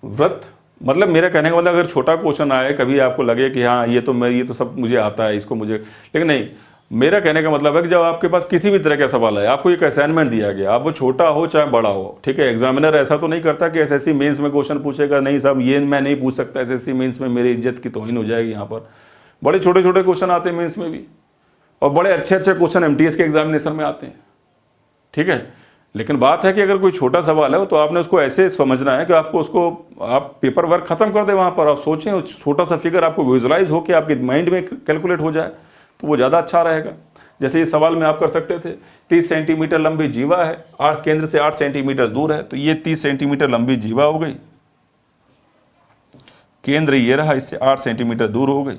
वृत्त मतलब मेरा कहने का मतलब अगर छोटा क्वेश्चन आए, कभी आपको लगे कि हाँ ये तो सब मुझे आता है, इसको मुझे, लेकिन नहीं, मेरा कहने का मतलब है कि जब आपके पास किसी भी तरह का सवाल है, आपको एक असाइनमेंट दिया गया, आप वो छोटा हो चाहे बड़ा हो। ठीक है, एग्जामिनर ऐसा तो नहीं करता कि एसएससी मेंस में क्वेश्चन पूछेगा, नहीं साहब ये मैं नहीं पूछ सकता, एसएससी मेंस में मेरी इज्जत की तौहीन हो जाएगी। यहाँ पर बड़े छोटे छोटे क्वेश्चन आते हैं मेंस में भी, और बड़े अच्छे अच्छे क्वेश्चन एमटीएस के एग्जामिनेशन में आते हैं। ठीक है, लेकिन बात है कि अगर कोई छोटा सवाल है तो आपने उसको ऐसे समझना है कि आपको उसको, आप पेपर वर्क खत्म कर दें, वहाँ पर आप सोचें, छोटा सा फिगर आपको विजुलाइज हो कि आपके माइंड में कैलकुलेट हो जाए तो वो ज़्यादा अच्छा रहेगा। जैसे ये सवाल में आप कर सकते थे, 30 सेंटीमीटर लंबी जीवा है, 8 केंद्र से 8 सेंटीमीटर दूर है, तो ये 30 सेंटीमीटर लंबी जीवा हो गई, केंद्र ये रहा, इससे 8 सेंटीमीटर दूर हो गई।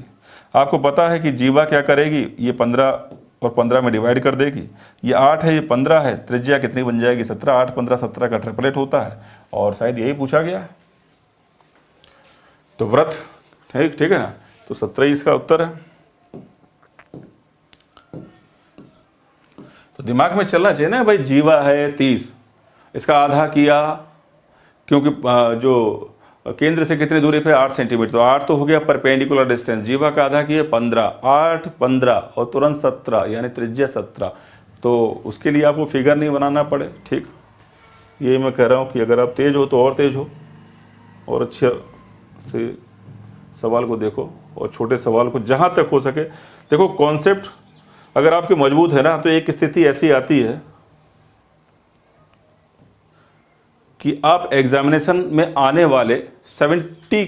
आपको पता है कि जीवा क्या करेगी, ये 15 और 15 में डिवाइड कर देगी, ये 8 है ये 15 है, त्रिज्या कितनी बन जाएगी 17, 8 15 17 का ट्रिपलेट होता है, और शायद यही पूछा गया है। तो वृत्त, ठीक है ना, तो 17 इसका उत्तर है। तो दिमाग में चलना चाहिए ना भाई, जीवा है 30, इसका आधा किया, क्योंकि जो केंद्र से कितनी दूरी पे 8 सेंटीमीटर, तो 8 तो हो गया परपेंडिकुलर डिस्टेंस, जीवा का आधा किया 15, 8 15 और तुरंत 17 यानी त्रिज्या 17। तो उसके लिए आपको फिगर नहीं बनाना पड़े। ठीक, यही मैं कह रहा हूँ कि अगर आप तेज हो तो और तेज हो, और अच्छे से सवाल को देखो, और छोटे सवाल को जहाँ तक हो सके देखो। कॉन्सेप्ट अगर आपके मजबूत है ना, तो एक स्थिति ऐसी आती है कि आप एग्जामिनेशन में आने वाले 70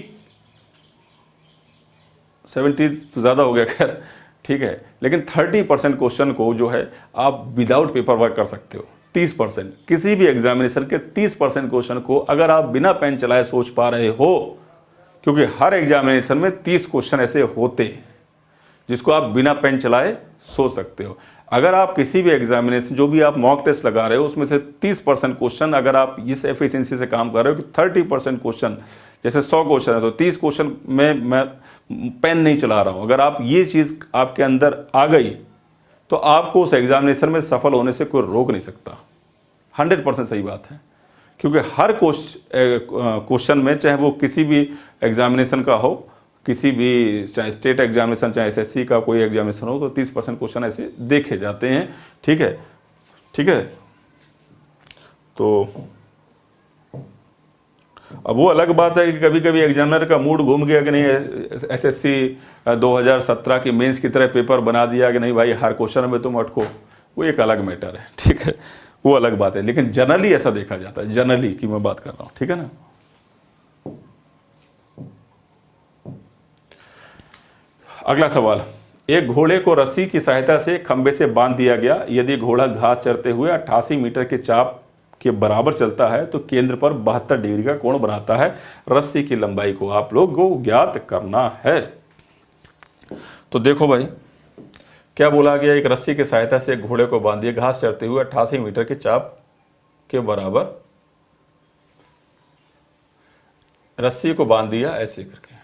तो ज़्यादा हो गया खैर, ठीक है, लेकिन 30% क्वेश्चन को जो है आप विदाउट पेपर वर्क कर सकते हो। 30%, किसी भी एग्जामिनेशन के 30% क्वेश्चन को अगर आप बिना पेन चलाए सोच पा रहे हो, क्योंकि हर एग्जामिनेशन में 30 क्वेश्चन ऐसे होते हैं जिसको आप बिना पेन चलाए सोच सकते हो। अगर आप किसी भी एग्जामिनेशन, जो भी आप मॉक टेस्ट लगा रहे हो, उसमें से 30% क्वेश्चन अगर आप इस एफिशिएंसी से काम कर रहे हो कि 30% क्वेश्चन, जैसे 100 क्वेश्चन है तो 30 क्वेश्चन में मैं पेन नहीं चला रहा हूँ, अगर आप ये चीज़ आपके अंदर आ गई तो आपको उस एग्जामिनेशन में सफल होने से कोई रोक नहीं सकता। 100% सही बात है, क्योंकि हर क्वेश्चन में, चाहे वो किसी भी एग्जामिनेशन का हो, किसी भी चाहे स्टेट एग्जामिनेशन चाहे एसएससी का कोई एग्जामिनेशन हो, तो 30% क्वेश्चन ऐसे देखे जाते हैं। ठीक है, ठीक है। तो अब वो अलग बात है कि कभी कभी एग्जामिनर का मूड घूम गया कि नहीं, एसएससी 2017 की मेंस की तरह पेपर बना दिया कि नहीं भाई हर क्वेश्चन में तुम अटको, वो एक अलग मैटर है। ठीक है, वो अलग बात है, लेकिन जनरली ऐसा देखा जाता है, जनरली की मैं बात कर रहा हूँ। ठीक है ना। अगला सवाल, एक घोड़े को रस्सी की सहायता से खंबे से बांध दिया गया। यदि घोड़ा घास चरते हुए 88 मीटर के चाप के बराबर चलता है तो केंद्र पर 72 डिग्री का कोण बनाता है। रस्सी की लंबाई को आप लोग को ज्ञात करना है। तो देखो भाई क्या बोला गया, एक रस्सी की सहायता से एक घोड़े को बांधिए, घास चरते हुए 88 मीटर के चाप के बराबर रस्सी को बांध दिया ऐसे करके।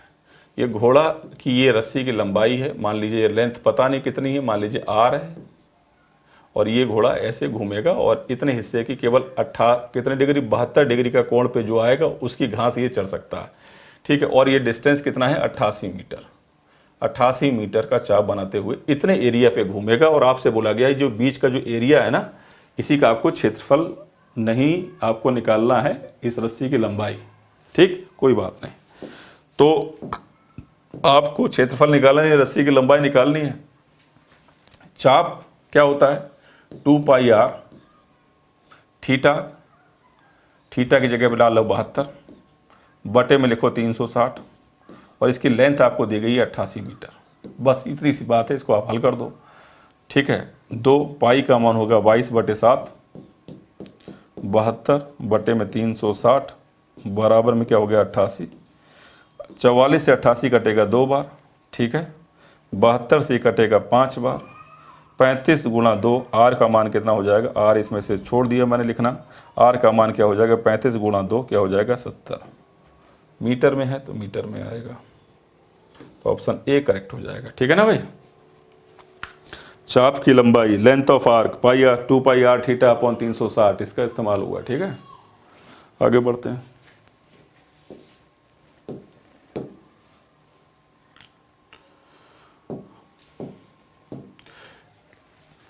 ये घोड़ा की ये रस्सी की लंबाई है, मान लीजिए ये लेंथ पता नहीं कितनी है, मान लीजिए आर है, और ये घोड़ा ऐसे घूमेगा और इतने हिस्से की केवल कितने डिग्री 72 डिग्री का कोण पे जो आएगा उसकी घास ये चढ़ सकता है। ठीक है, और ये डिस्टेंस कितना है 88 मीटर। 88 मीटर का चाप बनाते हुए इतने एरिया पे घूमेगा। और आपसे बोला गया है जो बीच का जो एरिया है ना, इसी का आपको क्षेत्रफल नहीं आपको निकालना है, इस रस्सी की लंबाई। ठीक, कोई बात नहीं। तो आपको क्षेत्रफल निकालना है, रस्सी की लंबाई निकालनी है। चाप क्या होता है 2 पाई आर थीटा, थीटा की जगह पे डाल लो 72, बटे में लिखो 360, और इसकी लेंथ आपको दी गई है 88 मीटर। बस इतनी सी बात है, इसको आप हल कर दो। ठीक है, 2 पाई का मान होगा 22/7, 72 बटे में 360 बराबर में क्या हो गया 88। 44 से 88 कटेगा 2 बार। ठीक है, 72 से कटेगा 5 बार। 35 गुणा 2, आर का मान कितना हो जाएगा, आर इसमें से छोड़ दिया मैंने लिखना, आर का मान क्या हो जाएगा 35 गुणा 2 क्या हो जाएगा 70। मीटर में है तो मीटर में आएगा, तो ऑप्शन ए करेक्ट हो जाएगा। ठीक है ना भाई। चाप की लंबाई length of arc pi r 2 pi r theta upon 360, इसका इस्तेमाल हुआ। ठीक है, आगे बढ़ते हैं।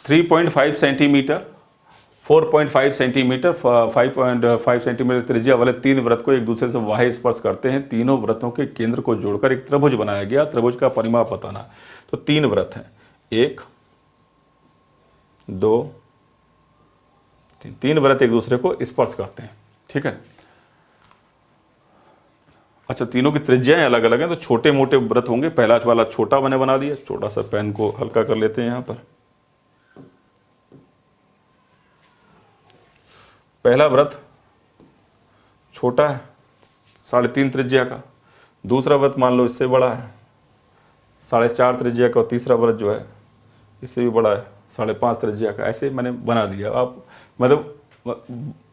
3.5 सेंटीमीटर, 4.5 सेंटीमीटर, 5.5 सेंटीमीटर त्रिज्या वाले 3 वृत्त को एक दूसरे से बाह्य स्पर्श करते हैं। तीनों वृत्तों के केंद्र को जोड़कर एक त्रिभुज बनाया गया। त्रिभुज का परिमाप बताना। तो 3 वृत्त हैं, 1 2 3 वृत्त एक दूसरे को स्पर्श करते हैं। ठीक है, अच्छा तीनों की त्रिज्याएं अलग अलग हैं, तो छोटे मोटे वृत्त होंगे। पहला वाला छोटा मैंने बना दिया, छोटा सा पेन को हल्का कर लेते हैं यहाँ पर। पहला वृत्त छोटा है 3.5 त्रिज्या का, दूसरा वृत्त मान लो इससे बड़ा है 4.5 त्रिज्या का, और तीसरा वृत्त जो है इससे भी बड़ा है 5.5 त्रिज्या का। ऐसे मैंने बना दिया। आप मतलब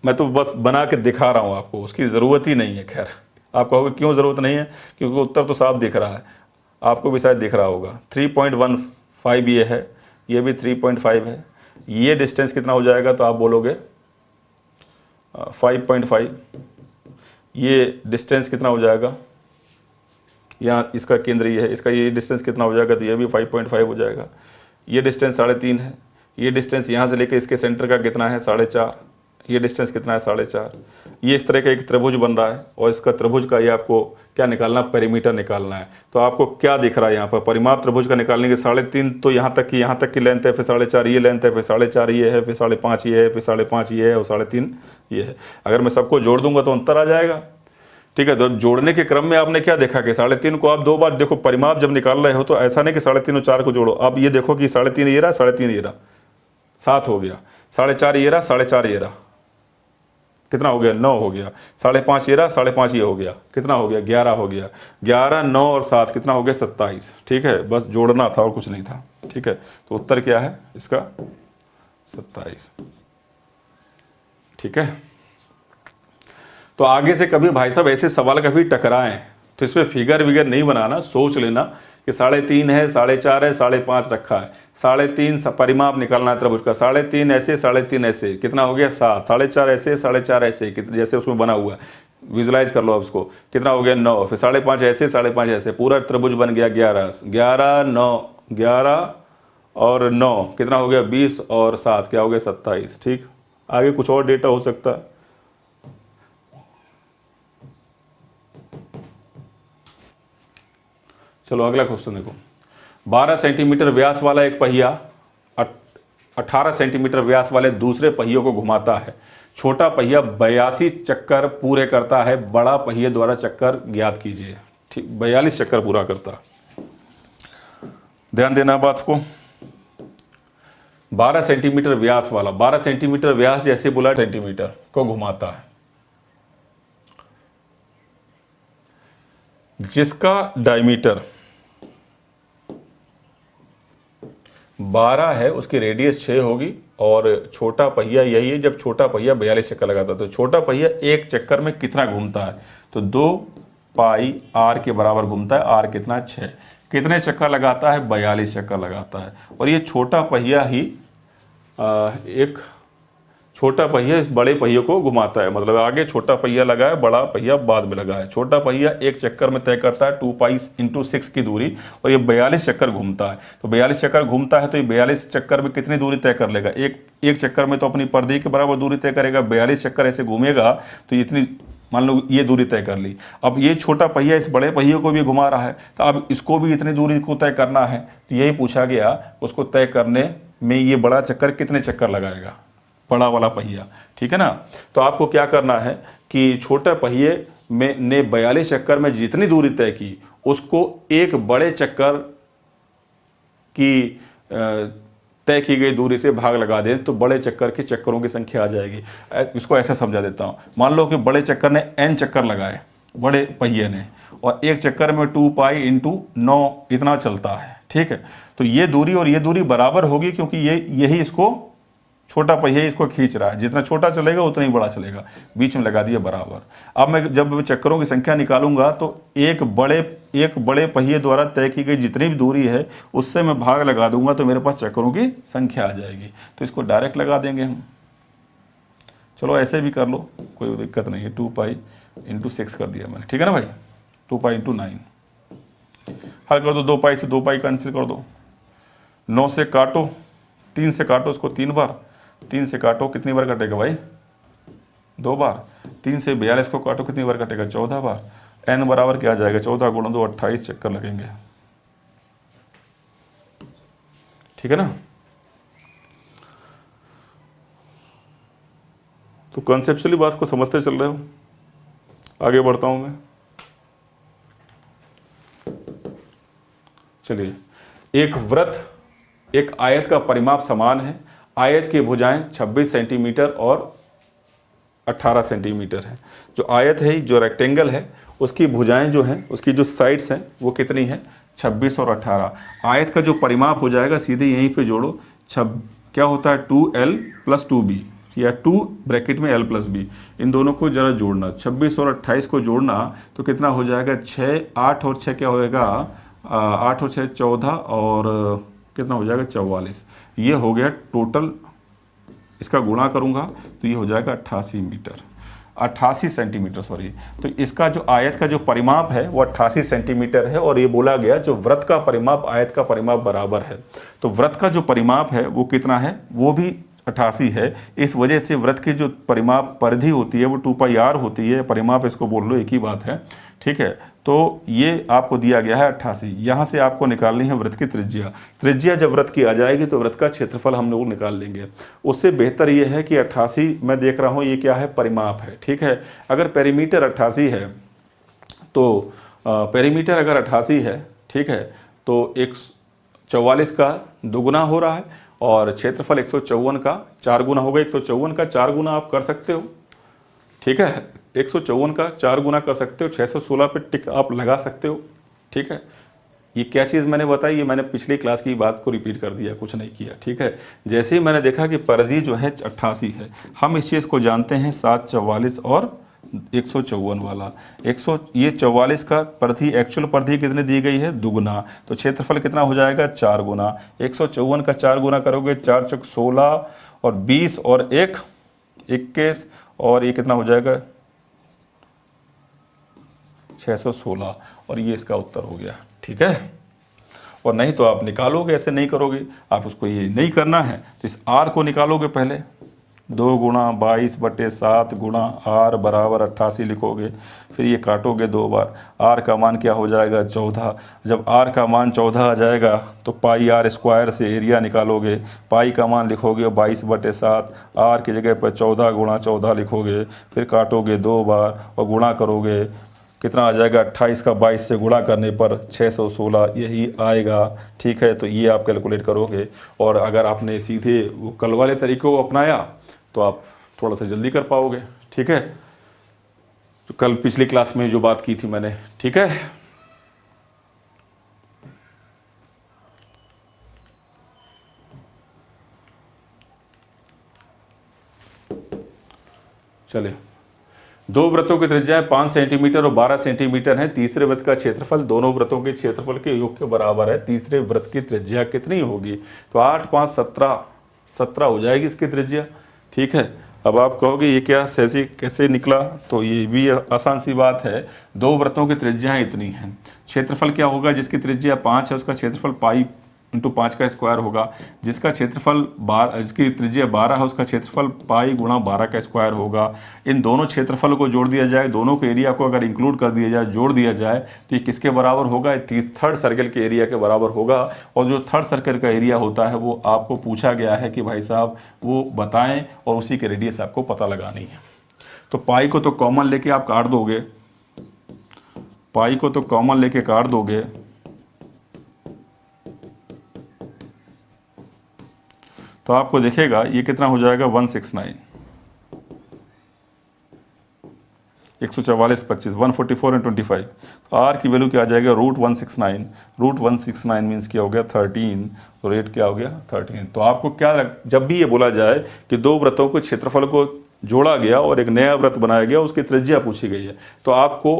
मैं तो बस बना के दिखा रहा हूँ आपको, उसकी ज़रूरत ही नहीं है। खैर आप कहोगे क्यों ज़रूरत नहीं है, क्योंकि उत्तर तो साफ दिख रहा है, आपको भी शायद दिख रहा होगा। 3.15 ये है, ये भी 3.5 है। ये डिस्टेंस कितना हो जाएगा, तो आप बोलोगे 5.5। ये डिस्टेंस कितना हो जाएगा, यहाँ इसका केंद्र ये है, इसका ये डिस्टेंस कितना हो जाएगा, तो ये भी 5.5 हो जाएगा। ये डिस्टेंस 3.5 है। ये डिस्टेंस यहाँ से लेकर इसके सेंटर का कितना है 4.5। ये डिस्टेंस कितना है 4.5। ये इस तरह का एक त्रिभुज बन रहा है, और इसका त्रिभुज का ये आपको क्या निकालना, पेरीमीटर निकालना है। तो आपको क्या दिख रहा है यहाँ पर, परिमाप त्रिभुज का निकालने के 3.5 तो यहाँ तक की लेंथ है, फिर 4.5 ये लेंथ है, फिर 4.5 ये है, फिर 5.5 ये है, फिर 5.5 ये है, और 3.5 ये है। अगर मैं सबको जोड़ दूंगा तो अंतर आ जाएगा। ठीक है, तो जोड़ने के क्रम में आपने क्या देखा कि 3.5 को आप 2 बार देखो, परिमाप जब निकाल रहे हो तो ऐसा नहीं कि 3.5 और 4 को जोड़ो। अब ये देखो कि 3.5 ये रहा, 3.5 ये रहा, 7 हो गया, 4.5 ये रहा, 4.5 ये रहा, कितना हो गया 9 हो गया, 5.5 ये रहा, 5.5 ये हो गया, कितना हो गया 11 हो गया, 11 9 और 7 कितना हो गया 27। ठीक है, बस जोड़ना था और कुछ नहीं था। ठीक है, तो उत्तर क्या है इसका 27। ठीक है, तो आगे से कभी भाई साहब ऐसे सवाल कभी टकराएं तो इसमें फिगर विगर नहीं बनाना, सोच लेना कि 3.5 है, 4.5 है, 5.5 रखा है, 3.5 परिमाप निकालना है त्रिभुज का, 3.5 ऐसे, 3.5 ऐसे, कितना हो गया 7, 4.5 ऐसे, 4.5 ऐसे, जैसे उसमें बना हुआ है, विजुलाइज कर लो अब इसको, कितना हो गया 9, फिर 5.5 ऐसे, 5.5 ऐसे, पूरा त्रिभुज बन गया 11, 11 9 11 और 9 कितना हो गया 20 और 7 क्या हो गया 27। ठीक, आगे कुछ और डेटा हो सकता है। चलो अगला क्वेश्चन देखो। 12 सेंटीमीटर व्यास वाला एक पहिया 18 सेंटीमीटर व्यास वाले दूसरे पहियों को घुमाता है। छोटा पहिया 82 चक्कर पूरे करता है, बड़ा पहिए द्वारा चक्कर ज्ञात कीजिए। ठीक, 42 चक्कर पूरा करता है। ध्यान देना बात को। 12 सेंटीमीटर व्यास वाला, 12 सेंटीमीटर व्यास जैसे बोला सेंटीमीटर को घुमाता है, जिसका डायमीटर 12 है, उसकी रेडियस 6 होगी और छोटा पहिया यही है। जब छोटा पहिया 42 चक्कर लगाता है तो छोटा पहिया एक चक्कर में कितना घूमता है, तो 2 पाई आर के बराबर घूमता है। आर कितना, 6। कितने चक्कर लगाता है, 42 चक्कर लगाता है। और ये छोटा पहिया ही एक छोटा पहिया इस बड़े पहिए को घुमाता है, मतलब आगे छोटा पहिया लगा है, बड़ा पहिया बाद में लगा है। छोटा पहिया एक चक्कर में तय करता है 2 पाई × 6 की दूरी, और ये 42 चक्कर घूमता है। तो 42 चक्कर घूमता है तो ये 42 चक्कर में कितनी दूरी तय कर लेगा, एक चक्कर में तो अपनी परिधि के बराबर दूरी तय करेगा। 42 चक्कर ऐसे घूमेगा तो इतनी, मान लो ये दूरी तय कर ली। अब ये छोटा पहिया इस बड़े पहिए को भी घुमा रहा है, तो अब इसको भी इतनी दूरी को तय करना है। तो यही पूछा गया, उसको तय करने में ये बड़ा चक्कर कितने चक्कर लगाएगा, बड़ा वाला पहिया, ठीक है ना। तो आपको क्या करना है कि छोटे पहिए में ने 42 चक्कर में जितनी दूरी तय की, उसको एक बड़े चक्कर की तय की गई दूरी से भाग लगा दें तो बड़े चक्कर के चक्करों की संख्या आ जाएगी। इसको ऐसे समझा देता हूँ। मान लो कि बड़े चक्कर ने n चक्कर लगाए, बड़े पहिए ने, और एक चक्कर में 2 पाई × 9 इतना चलता है, ठीक है। तो ये दूरी और ये दूरी बराबर होगी, क्योंकि यही इसको छोटा पहिया इसको खींच रहा है। जितना छोटा चलेगा उतना ही बड़ा चलेगा, बीच में लगा दिया बराबर। अब मैं जब चक्करों की संख्या निकालूंगा तो एक बड़े पहिए द्वारा तय की गई जितनी भी दूरी है उससे मैं भाग लगा दूंगा तो मेरे पास चक्करों की संख्या आ जाएगी। तो इसको डायरेक्ट लगा देंगे हम। चलो ऐसे भी कर लो, कोई दिक्कत नहीं है। 2 पाई × 6 कर दिया मैंने, ठीक है ना भाई। 2 पाई × 9 हल कर दो। 2 पाई से 2 पाई कैंसिल कर दो। 9 से काटो, 3 से काटो इसको 3 बार, 3 से काटो कितनी बार कटेगा भाई, 2 बार। 3 से 42 को काटो कितनी बार कटेगा, 14 बार। n बराबर क्या आ जाएगा, 14 × 2 28 चक्कर लगेंगे, ठीक है ना। तो कॉन्सेप्चुअली बात को समझते चल रहे हो। आगे बढ़ता हूं मैं। चलिए, एक वृत्त, एक आयत का परिमाप समान है। आयत की भुजाएं 26 सेंटीमीटर और 18 सेंटीमीटर है। जो आयत है, जो रेक्टेंगल है, उसकी भुजाएं जो हैं, उसकी जो साइड्स हैं वो कितनी है, 26 और 18। आयत का जो परिमाप हो जाएगा सीधे यहीं पे जोड़ो। क्या होता है, 2l + 2b या 2 ब्रैकेट में l + b, इन दोनों को जरा जोड़ना। 26 और 28 को जोड़ना तो कितना हो जाएगा, 6, 8 और 6 क्या होएगा, 8 और 6 14 और कितना हो जाएगा, 44। ये हो गया टोटल। इसका गुणा करूंगा तो ये हो जाएगा 88 सेंटीमीटर सॉरी। तो इसका जो आयत का जो परिमाप है वो 88 सेंटीमीटर है। और ये बोला गया जो वृत्त का परिमाप आयत का परिमाप बराबर है। तो वृत्त का जो परिमाप है वो कितना है, वो भी 88 है। इस वजह से वृत्त की जो परिमाप परिधि होती है वो 2 पाई r होती है। परिमाप इसको बोल लो, एक ही बात है, ठीक है। तो ये आपको दिया गया है 88। यहाँ से आपको निकालनी है वृत्त की त्रिज्या। त्रिज्या जब वृत्त की आ जाएगी तो वृत्त का क्षेत्रफल हम लोग निकाल लेंगे। उससे बेहतर ये है कि 88 मैं देख रहा हूँ ये क्या है, परिमाप है, ठीक है। अगर पेरीमीटर 88 है तो पेरीमीटर अगर 88 है, ठीक है, तो 144 का दुगुना हो रहा है और क्षेत्रफल 154 का 4 गुना होगा। 154 का 4 गुना आप कर सकते हो, ठीक है। 154 का 4 गुना कर सकते हो, 616 पे टिक आप लगा सकते हो, ठीक है। ये क्या चीज़ मैंने बताई, ये मैंने पिछली क्लास की बात को रिपीट कर दिया, कुछ नहीं किया, ठीक है। जैसे ही मैंने देखा कि परिधि जो है 88 है, हम इस चीज़ को जानते हैं 7, 44 और 154 वाला। ये 44 का परिधि, एक्चुअल परिधि कितनी दी गई है, दुगुना। तो क्षेत्रफल कितना हो जाएगा, 4 गुना। 154 का 4 गुना करोगे, 4 × 16 और 20 और 1 21 और ये कितना हो जाएगा, 616। और ये इसका उत्तर हो गया, ठीक है। और नहीं तो आप निकालोगे, ऐसे नहीं करोगे, आप उसको ये नहीं करना है तो इस r को निकालोगे पहले। 2 × 22/7 गुणा r बराबर 88 लिखोगे। फिर ये काटोगे 2 बार। r का मान क्या हो जाएगा, 14। जब r का मान 14 आ जाएगा तो पाई r स्क्वायर से एरिया निकालोगे। पाई का मान लिखोगे 22/7, r की जगह पर 14 × 14 लिखोगे। फिर काटोगे 2 बार और गुणा करोगे कितना आ जाएगा, 28 का 22 से गुणा करने पर 616 यही आएगा। ठीक है, तो ये आप कैलकुलेट करोगे। और अगर आपने सीधे वो कल वाले तरीके को अपनाया तो आप थोड़ा सा जल्दी कर पाओगे। ठीक है, तो कल पिछली क्लास में जो बात की थी मैंने। ठीक है, चलिए, दो वृत्तों की त्रिज्या 5 सेंटीमीटर और 12 सेंटीमीटर है। तीसरे वृत्त का क्षेत्रफल दोनों वृत्तों के क्षेत्रफल के योग के बराबर है। तीसरे वृत्त की त्रिज्या कितनी होगी? तो 8 5 17 हो जाएगी इसकी त्रिज्या। ठीक है, अब आप कहोगे ये क्या कैसे निकला? तो ये भी आसान सी बात है। दो वृत्तों की त्रिज्याएं इतनी हैं, क्षेत्रफल क्या होगा? जिसकी त्रिज्या 5 है उसका क्षेत्रफल पाई इंटू 5 का स्क्वायर होगा। जिसका क्षेत्रफल जिसकी त्रिज्या 12 है उसका क्षेत्रफल पाई गुणा 12 का स्क्वायर होगा। इन दोनों क्षेत्रफल को जोड़ दिया जाए, दोनों के एरिया को अगर इंक्लूड कर दिया जाए, जोड़ दिया जाए, तो ये किसके बराबर होगा? थर्ड सर्कल के एरिया के बराबर होगा। और जो थर्ड सर्कल का एरिया होता है वो आपको पूछा गया है कि भाई साहब वो बताएं, और उसी के रेडियस आपको पता लगानी है। तो पाई को तो कॉमन लेके आप काट दोगे, पाई को तो कॉमन लेके काट दोगे, तो आपको देखेगा ये कितना हो जाएगा? 169, 144 25 144 एंड 25। तो आर की वैल्यू क्या आ जाएगा? √169। √169 मीन्स क्या हो गया? 13। तो रेट क्या हो गया? 13। तो आपको क्या जब भी ये बोला जाए कि दो वृत्तों के क्षेत्रफल को जोड़ा गया और एक नया वृत्त बनाया गया, उसकी त्रिज्या पूछी गई है, तो आपको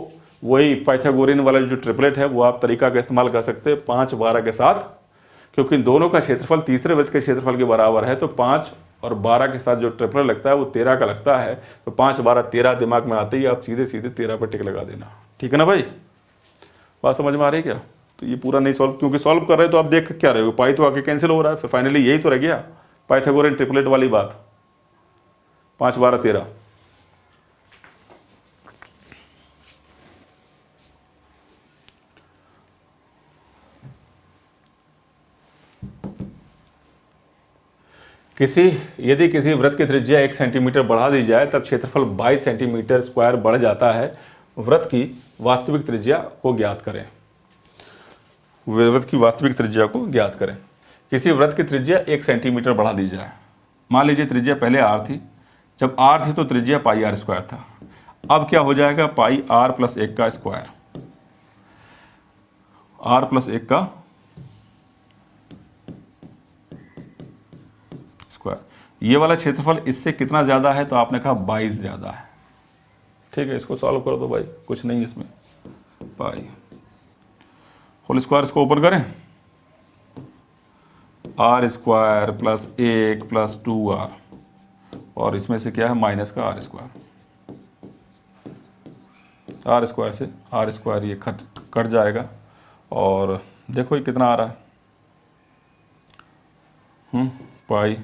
वही पाइथागोरियन वाला जो ट्रिपलेट है वो आप तरीका का इस्तेमाल कर सकते हैं 5 12 के साथ, क्योंकि दोनों का क्षेत्रफल तीसरे वृत्त के क्षेत्रफल के बराबर है। तो 5 और 12 के साथ जो ट्रिपल लगता है वो 13 का लगता है। तो 5 12 13 दिमाग में आते ही आप सीधे सीधे 13 पर टिक लगा देना। ठीक है ना भाई, बात समझ में आ रही है क्या? तो ये पूरा नहीं सॉल्व, क्योंकि सॉल्व कर रहे हो तो आप देख क्या रहे हो, पाई तो आगे कैंसिल हो रहा है, फिर फाइनली यही तो रह गया पाइथागोरियन ट्रिपलेट वाली बात, 5 12 13। यदि किसी वृत्त की त्रिज्या 1 सेंटीमीटर बढ़ा दी जाए तब क्षेत्रफल 22 सेंटीमीटर स्क्वायर बढ़ जाता है। वृत्त की वास्तविक त्रिज्या को ज्ञात करें। वृत्त की वास्तविक त्रिज्या को ज्ञात करें। किसी वृत्त की त्रिज्या 1 सेंटीमीटर बढ़ा दी जाए। मान लीजिए त्रिज्या पहले r थी, जब r थी तो त्रिज्या पाई r स्क्वायर था। अब क्या हो जाएगा? पाई r प्लस 1 का स्क्वायर, r प्लस 1 का स्क्वायर। ये वाला क्षेत्रफल इससे कितना ज़्यादा है? तो आपने कहा 22 ज़्यादा है। ठीक है, इसको सॉल्व कर दो भाई, कुछ नहीं इसमें। पाई होल स्क्वायर, इसको ऊपर करें, r square plus 1 plus 2r, और इसमें से क्या है? माइनस का r स्क्वायर। r स्क्वायर से r स्क्वायर ये कट जाएगा, और देखो ये कितना आ रहा है। पाई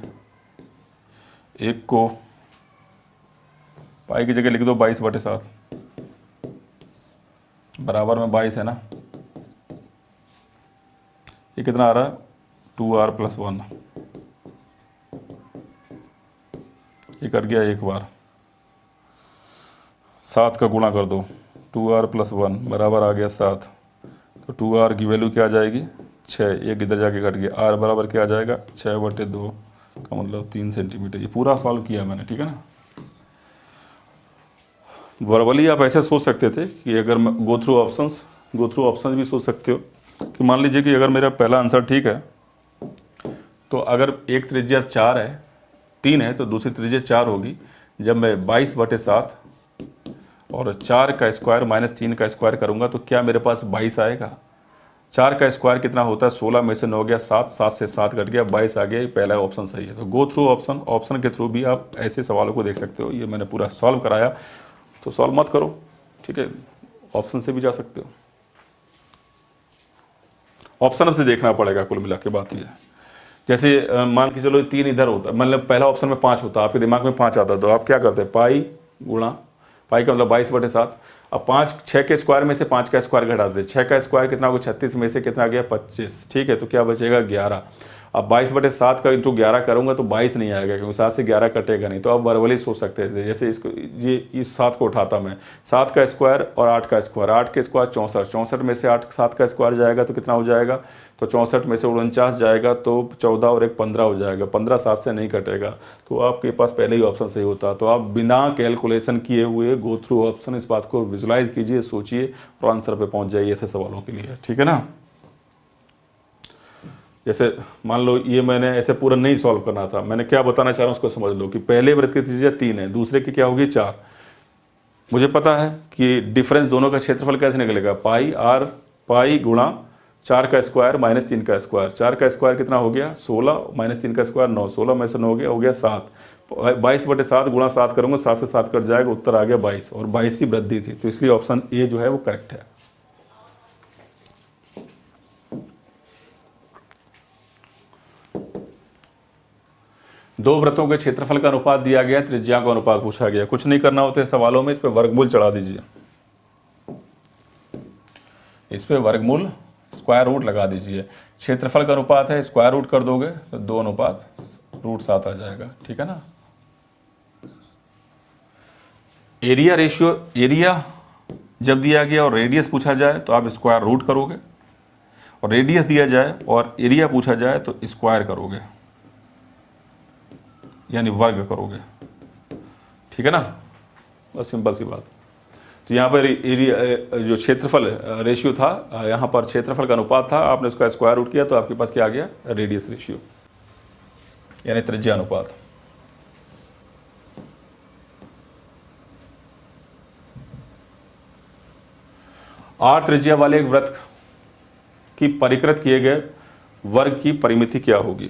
1 को पाई की जगह लिख दो 22/7, बराबर में 22 है ना। ये कितना आ रहा है? 2r plus 1। ये कट गया एक बार, 7 का गुणा कर दो, 2r प्लस 1 बराबर आ गया 7। तो 2r की वैल्यू क्या आ जाएगी? 6। एक इधर जाके कट गया, r बराबर क्या आ जाएगा? 6/2 का मतलब 3 सेंटीमीटर। ये पूरा सॉल्व किया मैंने, ठीक है ना। वर्बली आप ऐसे सोच सकते थे कि अगर गो थ्रू ऑप्शंस भी सोच सकते हो कि मान लीजिए कि अगर मेरा पहला आंसर ठीक है, तो अगर एक त्रिज्या 3 है तो दूसरी त्रिज्या 4 होगी। जब मैं 22/7 और 4 का स्क्वायर माइनस 3 का स्क्वायर करूंगा तो क्या मेरे पास 22 आएगा? 4 का स्क्वायर कितना होता है? 16 में से 9 गया 7, 7 से 7 कट गया, 22 आ गया। ये पहला ऑप्शन सही है। तो गो थ्रू ऑप्शन के थ्रू भी आप ऐसे सवालों को देख सकते हो। ये मैंने पूरा सॉल्व कराया, तो सॉल्व मत करो, ठीक है, ऑप्शन से भी जा सकते हो। ऑप्शन से देखना पड़ेगा, कुल मिला के बात ये है। जैसे मान के चलो 3 इधर होता, मतलब पहला ऑप्शन में 5 होता, आपके दिमाग में 5 आता, तो आप क्या करते हैं? पाई गुणा, पाई का मतलब 22/7। अब 6 के स्क्वायर में से 5 का स्क्वायर घटा दे, 6 का स्क्वायर कितना होगा? 36 में से कितना गया? 25। ठीक है, तो क्या बचेगा? 11। अब 22/7 का इंटू 11 करूँगा तो 22 नहीं आएगा, क्योंकि 7 से 11 कटेगा नहीं। तो आप वर्बली सोच सकते हैं, जैसे इसको ये इस 7 को उठाता मैं, 7 का स्क्वायर और 8 का स्क्वायर, 8 के स्क्वायर 64, 64 में से 7 का स्क्वायर जाएगा तो कितना हो जाएगा, तो 64 में से 49 जाएगा तो 14 और 1 15 हो जाएगा, 15 7 से नहीं कटेगा। तो आपके पास पहले ही ऑप्शन सही होता। तो आप बिना कैलकुलेशन किए हुए गो थ्रू ऑप्शन, इस बात को विजुलाइज कीजिए, सोचिए और आंसर पे पहुंच जाइए ऐसे सवालों के लिए, ठीक है ना। जैसे मान लो ये मैंने ऐसे पूरा नहीं सॉल्व करना था, मैंने क्या बताना चाह रहा हूँ उसको समझ लो कि पहले वृत्त की त्रिज्या 3 है, दूसरे की क्या होगी 4। मुझे पता है कि डिफरेंस दोनों का क्षेत्रफल कैसे निकलेगा, पाई गुणा 4 का स्क्वायर माइनस 3 का स्क्वायर। 4 का स्क्वायर कितना हो गया 16, माइनस 3 का स्क्वायर 9, 16 में से 9 हो गया 7। 22/7 गुणा 7 करूँगा, 7 से 7 कट जाएगा, उत्तर आ गया 22, और 22 की वृद्धि थी, तो इसलिए ऑप्शन ए जो है वो करेक्ट है। दो वृत्तों के क्षेत्रफल का अनुपात दिया गया, त्रिज्या का अनुपात पूछा गया। कुछ नहीं करना होता है सवालों में, इस पे वर्गमूल चढ़ा दीजिए, इस पे वर्गमूल स्क्वायर रूट लगा दीजिए। क्षेत्रफल का अनुपात है, स्क्वायर रूट कर दोगे तो 2:7 आ जाएगा, ठीक है ना। एरिया रेशियो, एरिया जब दिया गया और रेडियस पूछा जाए तो आप स्क्वायर रूट करोगे, और रेडियस दिया जाए और एरिया पूछा जाए तो स्क्वायर करोगे, यानी वर्ग करोगे, ठीक है ना। बस सिंपल सी बात। तो यहाँ पर एरिया जो क्षेत्रफल रेशियो था, यहाँ पर क्षेत्रफल का अनुपात था, आपने उसका स्क्वायर रूट किया तो आपके पास क्या आ गया, रेडियस रेशियो, यानी त्रिज्या अनुपात। आर त्रिज्या वाले एक वृत्त की परिकृत किए गए वर्ग की परिमिति क्या होगी।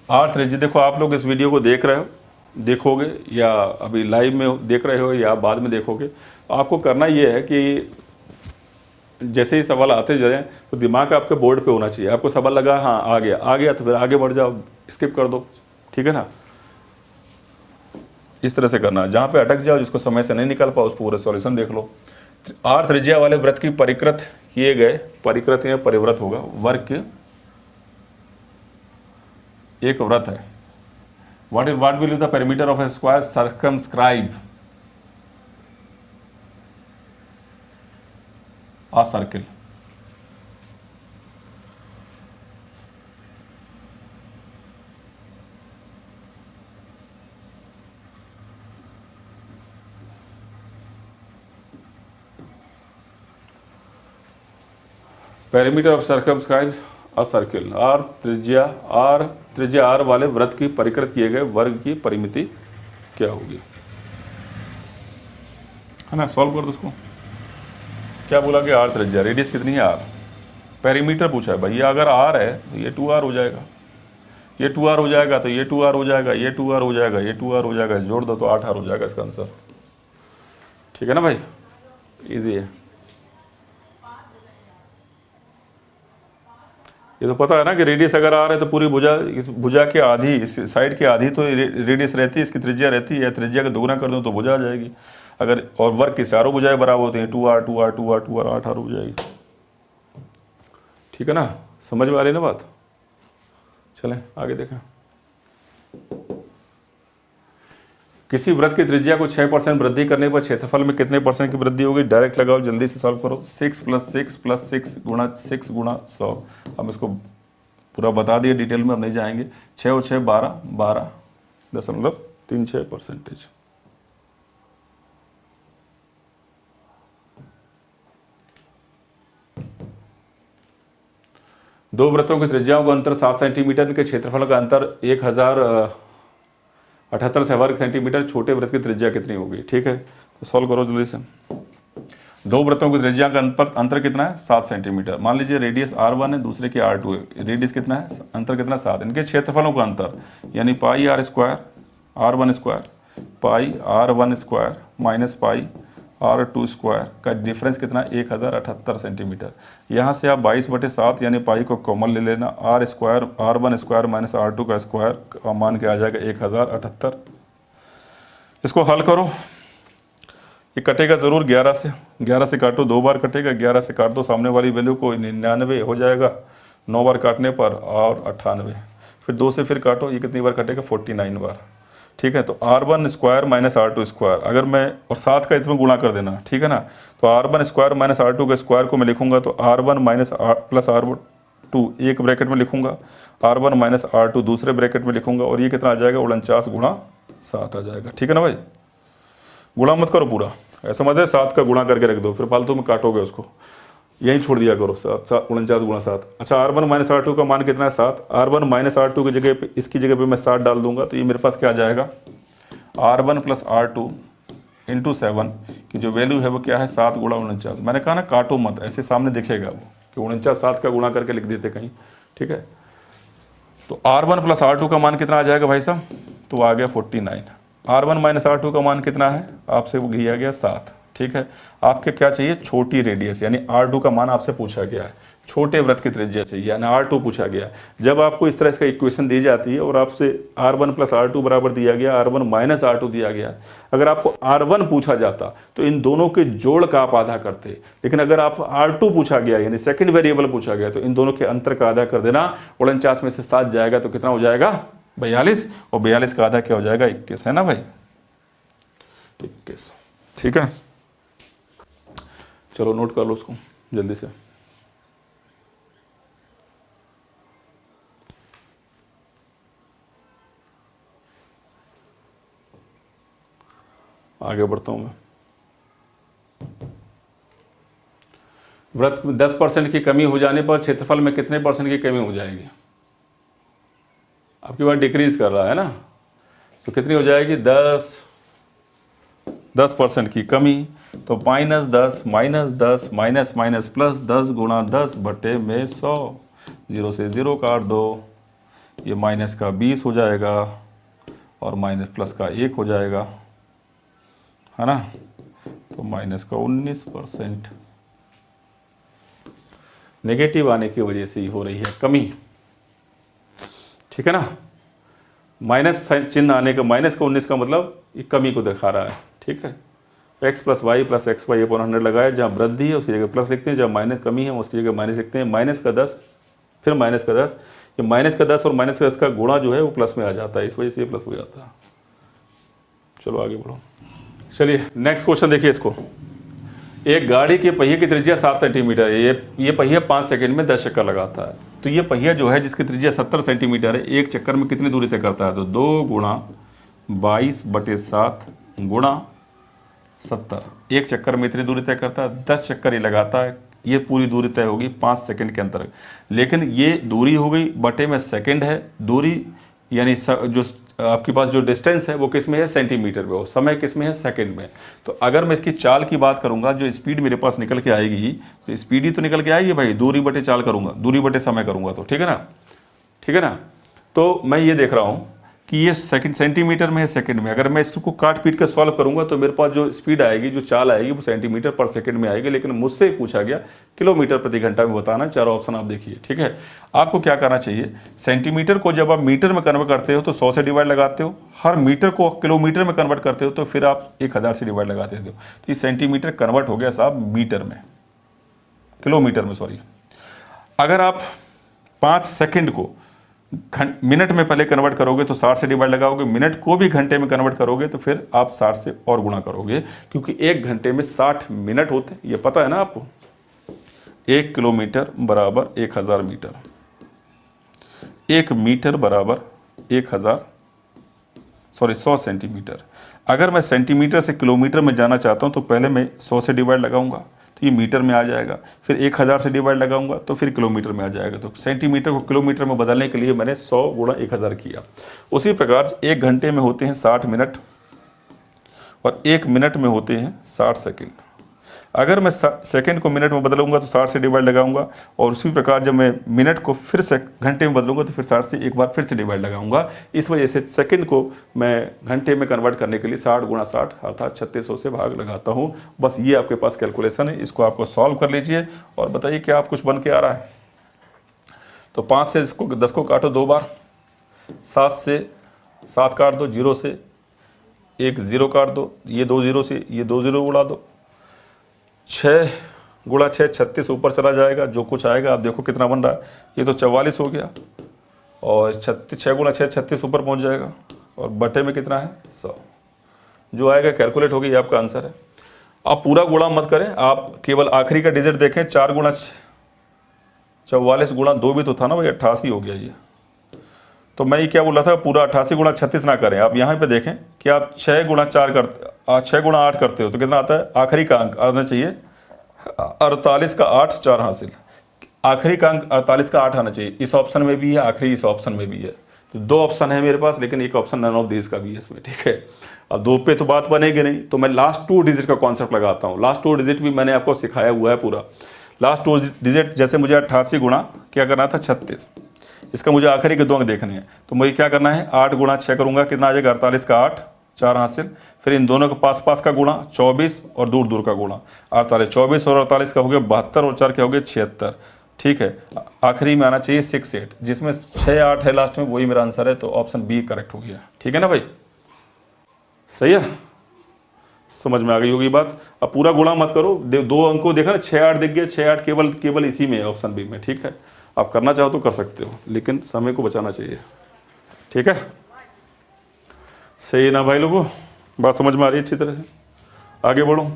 आर त्रिज्या, देखो आप लोग इस वीडियो को देख रहे हो, देखोगे या अभी लाइव में देख रहे हो या बाद में देखोगे, आपको करना ये है कि जैसे ही सवाल आते जाए तो दिमाग आपके बोर्ड पे होना चाहिए। आपको सवाल लगा हाँ आ गया तो फिर आगे बढ़ जाओ, स्किप कर दो, ठीक है ना। इस तरह से करना, जहाँ पे अटक जाओ, जिसको समय से नहीं निकल पाओ उस पूरे सॉल्यूशन देख लो। आर त्रिज्या वाले वृत्त की परिकृत किए गए, परिकृत या परिवृत होगा, वर्ग के एक वृत्त है। What will be the perimeter of a square circumscribe a circle? Perimeter of circumscribes a circle। त्रिज्या आर वाले वृत्त की परिकृत किए गए वर्ग की परिमिति क्या होगी, है ना। सॉल्व कर दो उसको। क्या बोला कि आर त्रिज्या, रेडियस कितनी है आर, पेरीमीटर पूछा है भाई। अगर आर है तो ये 2r हो जाएगा, ये 2r हो जाएगा, तो ये 2r हो जाएगा, ये 2r हो जाएगा, ये 2r हो जाएगा, जोड़ दो तो 8r हो जाएगा इसका आंसर, ठीक है ना भाई, इजी है। ये तो पता है ना कि रेडियस अगर आ रहा है तो पूरी भुजा, इस भुजा के आधी, इस साइड की आधी तो रेडियस रहती है, इसकी त्रिज्या रहती है। त्रिज्या का दोगुना कर दूं तो भुजा आ जाएगी। अगर और वर्ग की चारों भुजाएं बराबर होती हैं, 2r 2r 2r 2r 8r हो जाएगी, ठीक है ना। समझ में आ रही ना बात। चलें आगे देखें। किसी वृत्त की त्रिज्या को 6% वृद्धि करने पर क्षेत्रफल में कितने % की वृद्धि होगी। डायरेक्ट लगाओ, जल्दी से सॉल्व करो। 6 + 6 + 6 गुणा 6 गुणा 100। हम इसको पूरा बता दिए, डिटेल में हम नहीं जाएंगे। 6 और 6 12, 12.36%। दो वृत्तों की त्रिज्याओं का अंतर 7 सेंटीमीटर, के क्षेत्रफल का अंतर 1078 वर्ग सेंटीमीटर। छोटे वृत्त की त्रिज्या कितनी होगी, ठीक है। तो सॉल्व करो जल्दी से। दो वृत्तों की त्रिज्या का अंतर कितना है, 7 सेंटीमीटर। मान लीजिए रेडियस r1 है, दूसरे की r2 है। रेडियस कितना है, अंतर कितना, 7। इनके क्षेत्रफलों का अंतर यानी पाई r square r1 square pi r1 square minus pi r2 square का डिफरेंस कितना, 1078 सेंटीमीटर। यहाँ से आप 22/7 यानी पाई को कॉमन ले लेना। r square r1 square minus r2 का स्क्वायर का मान क्या आ जाएगा, 1078। इसको हल करो, ये कटेगा ज़रूर 11 से काटो, 2 बार कटेगा, 11 से काट दो सामने वाली वैल्यू को, 99 हो जाएगा 9 बार काटने पर, और 98, फिर 2 से फिर काटो, ये कितनी बार कटेगा 49 बार, ठीक है। तो R1 square minus R2 square, अगर मैं और 7 का इसमें गुणा कर देना, ठीक है ना। तो R1 स्क्वायर माइनस R2 के स्क्वायर को मैं लिखूंगा तो R1 माइनस प्लस R2 एक ब्रैकेट में लिखूंगा, R1 माइनस R2 दूसरे ब्रैकेट में लिखूंगा, और ये कितना आ जाएगा 49 गुणा 7 आ जाएगा, ठीक है ना भाई। गुणा मत करो पूरा, ऐसा मत है 7 का गुणा करके रख दो, फिर फालतू में काटोगे उसको, यहीं छोड़ दिया करो। 49 गुणा 7। अच्छा, R1 माइनस R2 का मान कितना है 7। R1 माइनस R2 की जगह पे, इसकी जगह पे मैं 7 डाल दूंगा, तो ये मेरे पास क्या आ जाएगा R1 प्लस R2 इंटू 7 की जो वैल्यू है वो क्या है 7 गुणा 49। मैंने कहा ना काटो मत, ऐसे सामने दिखेगा वो कि 49 7 का गुणा करके लिख देते कहीं, ठीक है। तो R1 प्लस R2 का मान कितना आ जाएगा भाई साहब, तो आ गया 49। R1 माइनस R2 का मान कितना है, आपसे वो दिया गया 7, ठीक है। आपके क्या चाहिए, छोटी रेडियस, यानी R2 का मान आपसे पूछा गया है, छोटे वृत्त की त्रिज्या चाहिए, यानी R2 पूछा गया है। जब आपको इस तरह इसका इक्वेशन दी जाती है और आपसे R1 प्लस R2 बराबर दिया गया, R1 माइनस R2 दिया गया, अगर आपको R1 पूछा जाता तो इन दोनों के जोड़ का आप आधा करते, लेकिन अगर आप R2 पूछा गया यानी सेकंड वेरिएबल पूछा गया तो इन दोनों के अंतर का आधा कर देना। 49 में से 7 जाएगा तो कितना हो जाएगा 42, और 42 का आधा क्या हो जाएगा 21, है ना भाई, 21, ठीक है। चलो नोट कर लो उसको जल्दी से। आगे बढ़ता हूं मैं। वृत्त में 10% की कमी हो जाने पर क्षेत्रफल में कितने % की कमी हो जाएगी। आपकी बात डिक्रीज कर रहा है ना, तो कितनी हो जाएगी 10% की कमी, तो -10 -10 माइनस माइनस प्लस 10 गुणा 10 बटे में 100, 0 से 0 काट दो, ये माइनस का 20 हो जाएगा और माइनस प्लस का 1 हो जाएगा, है ना। तो माइनस का 19%। नेगेटिव आने की वजह से ही हो रही है कमी, ठीक है ना। माइनस चिन्ह आने का, माइनस का 19 का मतलब ये कमी को दिखा रहा है, ठीक है। x plus y plus x y upon 100 लगाया, जहाँ वृद्धि है उसकी जगह प्लस लिखते हैं, जहाँ माइनस कमी है उसकी जगह माइनस लिखते हैं। माइनस का 10 फिर माइनस का 10, ये माइनस का 10 और माइनस का 10 का गुणा जो है वो प्लस में आ जाता है, इस वजह से ये प्लस हो जाता है। चलो आगे बढ़ो। चलिए नेक्स्ट क्वेश्चन देखिए इसको। एक गाड़ी के पहिए की त्रिज्या 7 सेंटीमीटर है, ये पहिया 5 सेकंड में 10 चक्कर लगाता है। तो ये पहिया जो है जिसकी त्रिज्या 70 सेंटीमीटर है, एक चक्कर में कितनी दूरी तय करता है, तो 2 गुणा 22/7 गुणा 70, एक चक्कर में इतनी दूरी तय करता है, 10 चक्कर ये लगाता है, ये पूरी दूरी तय होगी 5 सेकंड के अंतर। लेकिन ये दूरी हो गई बटे में सेकंड है, दूरी यानी जो आपके पास जो डिस्टेंस है वो किस में है सेंटीमीटर में, हो समय किस में है सेकंड में। तो अगर मैं इसकी चाल की बात करूंगा, जो स्पीड मेरे पास निकल के आएगी, तो स्पीड ही तो निकल के आएगी भाई, दूरी बटे चाल करूंगा, दूरी बटे समय करूंगा, तो ठीक है ना, ठीक है ना। तो मैं ये देख रहा हूँ कि ये सेकंड सेंटीमीटर में है सेकंड में, अगर मैं इसको काट पीट कर सॉल्व करूंगा तो मेरे पास जो स्पीड आएगी, जो चाल आएगी वो सेंटीमीटर पर सेकंड में आएगी, लेकिन मुझसे पूछा गया किलोमीटर प्रति घंटा में बताना। चारों ऑप्शन आप देखिए, ठीक है। आपको क्या करना चाहिए, सेंटीमीटर को जब आप मीटर में कन्वर्ट करते हो तो 100 से डिवाइड लगाते हो, हर मीटर को किलोमीटर में कन्वर्ट करते हो तो फिर आप 1000 से डिवाइड लगा देते हो। तो ये सेंटीमीटर कन्वर्ट हो गया साहब मीटर में, किलोमीटर में सॉरी। अगर आप 5 सेकंड को मिनट में पहले कन्वर्ट करोगे तो 60 से डिवाइड लगाओगे, मिनट को भी घंटे में कन्वर्ट करोगे तो फिर आप 60 से और गुणा करोगे, क्योंकि एक घंटे में 60 मिनट होते हैं, ये पता है ना आपको। 1 किलोमीटर बराबर 1000 मीटर, 1 मीटर बराबर 100 सेंटीमीटर। अगर मैं सेंटीमीटर से किलोमीटर में जाना चाहता हूं तो पहले मैं 100 से डिवाइड लगाऊंगा तो ये मीटर में आ जाएगा, फिर 1000 से डिवाइड लगाऊंगा तो फिर किलोमीटर में आ जाएगा। तो सेंटीमीटर को किलोमीटर में बदलने के लिए मैंने 100 गुणा 1000 किया। उसी प्रकार 1 घंटे में होते हैं 60 मिनट और 1 मिनट में होते हैं 60 सेकंड। अगर मैं सेकंड को मिनट में बदलूंगा तो 60 से डिवाइड लगाऊंगा, और उसी प्रकार जब मैं मिनट को फिर से घंटे में बदलूंगा तो फिर 60 से एक बार फिर से डिवाइड लगाऊंगा। इस वजह से सेकंड को मैं घंटे में कन्वर्ट करने के लिए 60 गुणा 60 अर्थात 3600 से भाग लगाता हूँ। बस ये आपके पास कैलकुलेशन है, इसको आपको सॉल्व कर लीजिए और बताइए क्या आप कुछ बन के आ रहा है। तो 5 से इसको 10 को काटो 2 बार, 7 से 7 काट दो, 0 से एक ज़ीरो काट दो, ये 2 ज़ीरो से ये 2 ज़ीरो उड़ा दो, 6 गुणा 6 36 ऊपर चला जाएगा, जो कुछ आएगा आप देखो कितना बन रहा है, ये तो 44 हो गया, और 6 गुणा 6 36 ऊपर पहुंच जाएगा, और बटे में कितना है 100, जो आएगा कैलकुलेट होगी, ये आपका आंसर है। आप पूरा गुणा मत करें, आप केवल आखिरी का डिजिट देखें, 4 गुणा 44 गुणा 2 भी तो था ना भाई, 88 हो गया ये। तो मैं ये क्या बोल रहा था, पूरा 88 गुणा 36 ना करें, आप यहाँ पे देखें कि आप 6 गुणा 4 करते 6 गुणा 8 करते हो तो कितना आता है, आखिरी का अंक आना चाहिए 48 का 8 4 हासिल, आखिरी का अंक 48 का 8 आना चाहिए। इस ऑप्शन में भी है, आखिरी इस ऑप्शन में भी है, तो 2 ऑप्शन है मेरे पास, लेकिन एक ऑप्शन नन ऑफ दिस का भी है इसमें, ठीक है। अब 2 पे तो बात बनेगी नहीं, तो मैं लास्ट 2 डिजिट का कॉन्सेप्ट लगाता हूँ। लास्ट 2 डिजिट भी मैंने आपको सिखाया हुआ है पूरा। लास्ट 2 डिजिट जैसे मुझे 88 गुणा क्या करना था 36, इसका मुझे आखिरी के 2 अंक देखने हैं, तो मुझे क्या करना है 8 गुणा 6 करूँगा, कितना आ जाएगा 48 का 8 4 हासिल, फिर इन दोनों के पास का गुणा 24 और दूर दूर का गुणा 48, 24 और 48 का हो गया 72 और 4 के हो गए 76, ठीक है। आखिरी में आना चाहिए 6 8, जिसमें 6 8 है लास्ट में, वही मेरा आंसर है, तो ऑप्शन बी करेक्ट हो गया, ठीक है ना भाई, सही है, समझ में आ गई होगी बात। अब पूरा गुणा मत करो, 2 अंक को देखा ना, 6 8 दिख गया, 6 8 केवल इसी में है, ऑप्शन बी में, ठीक है। आप करना चाहो तो कर सकते हो, लेकिन समय को बचाना चाहिए, ठीक है, सही है ना भाई लोगों, बात समझ में आ रही है अच्छी तरह से। आगे बढ़ो,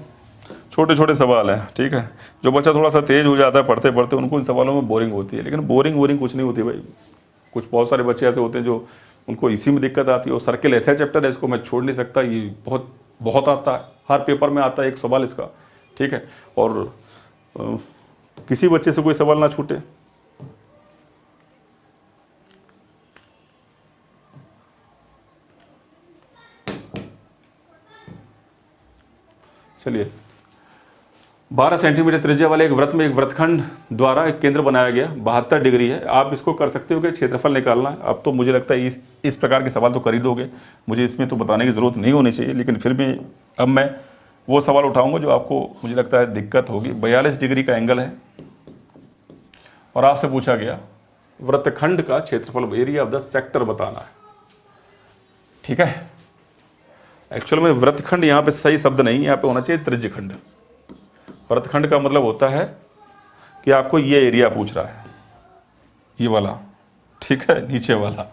छोटे छोटे सवाल हैं, ठीक है। जो बच्चा थोड़ा सा तेज हो जाता है पढ़ते पढ़ते, उनको इन सवालों में बोरिंग होती है, लेकिन बोरिंग कुछ नहीं होती भाई। कुछ बहुत सारे बच्चे ऐसे होते हैं जो उनको इसी में दिक्कत आती है, और सर्किल ऐसा चैप्टर है, इसको मैं छोड़ नहीं सकता, ये बहुत आता है, हर पेपर में आता है एक सवाल इसका, ठीक है। और किसी बच्चे से कोई सवाल ना छूटे। चलिए, 12 सेंटीमीटर त्रिज्या वाले एक वृत्त में एक वृत्तखंड द्वारा एक केंद्र बनाया गया, 72 डिग्री है। आप इसको कर सकते हो कि क्षेत्रफल निकालना है। अब तो मुझे लगता है इस प्रकार के सवाल तो कर ही दोगे, मुझे इसमें तो बताने की ज़रूरत नहीं होनी चाहिए, लेकिन फिर भी अब मैं वो सवाल उठाऊंगा जो आपको मुझे लगता है दिक्कत होगी। 42 डिग्री का एंगल है, और आपसे पूछा गया वृत्तखंड का क्षेत्रफल, एरिया ऑफ द सेक्टर बताना है, ठीक है। एक्चुअल में वृत्तखंड यहाँ पे सही शब्द नहीं, यहाँ पे होना चाहिए त्रिज्यखंड। वृत्तखंड का मतलब होता है कि आपको ये एरिया पूछ रहा है, ये वाला, ठीक है, नीचे वाला,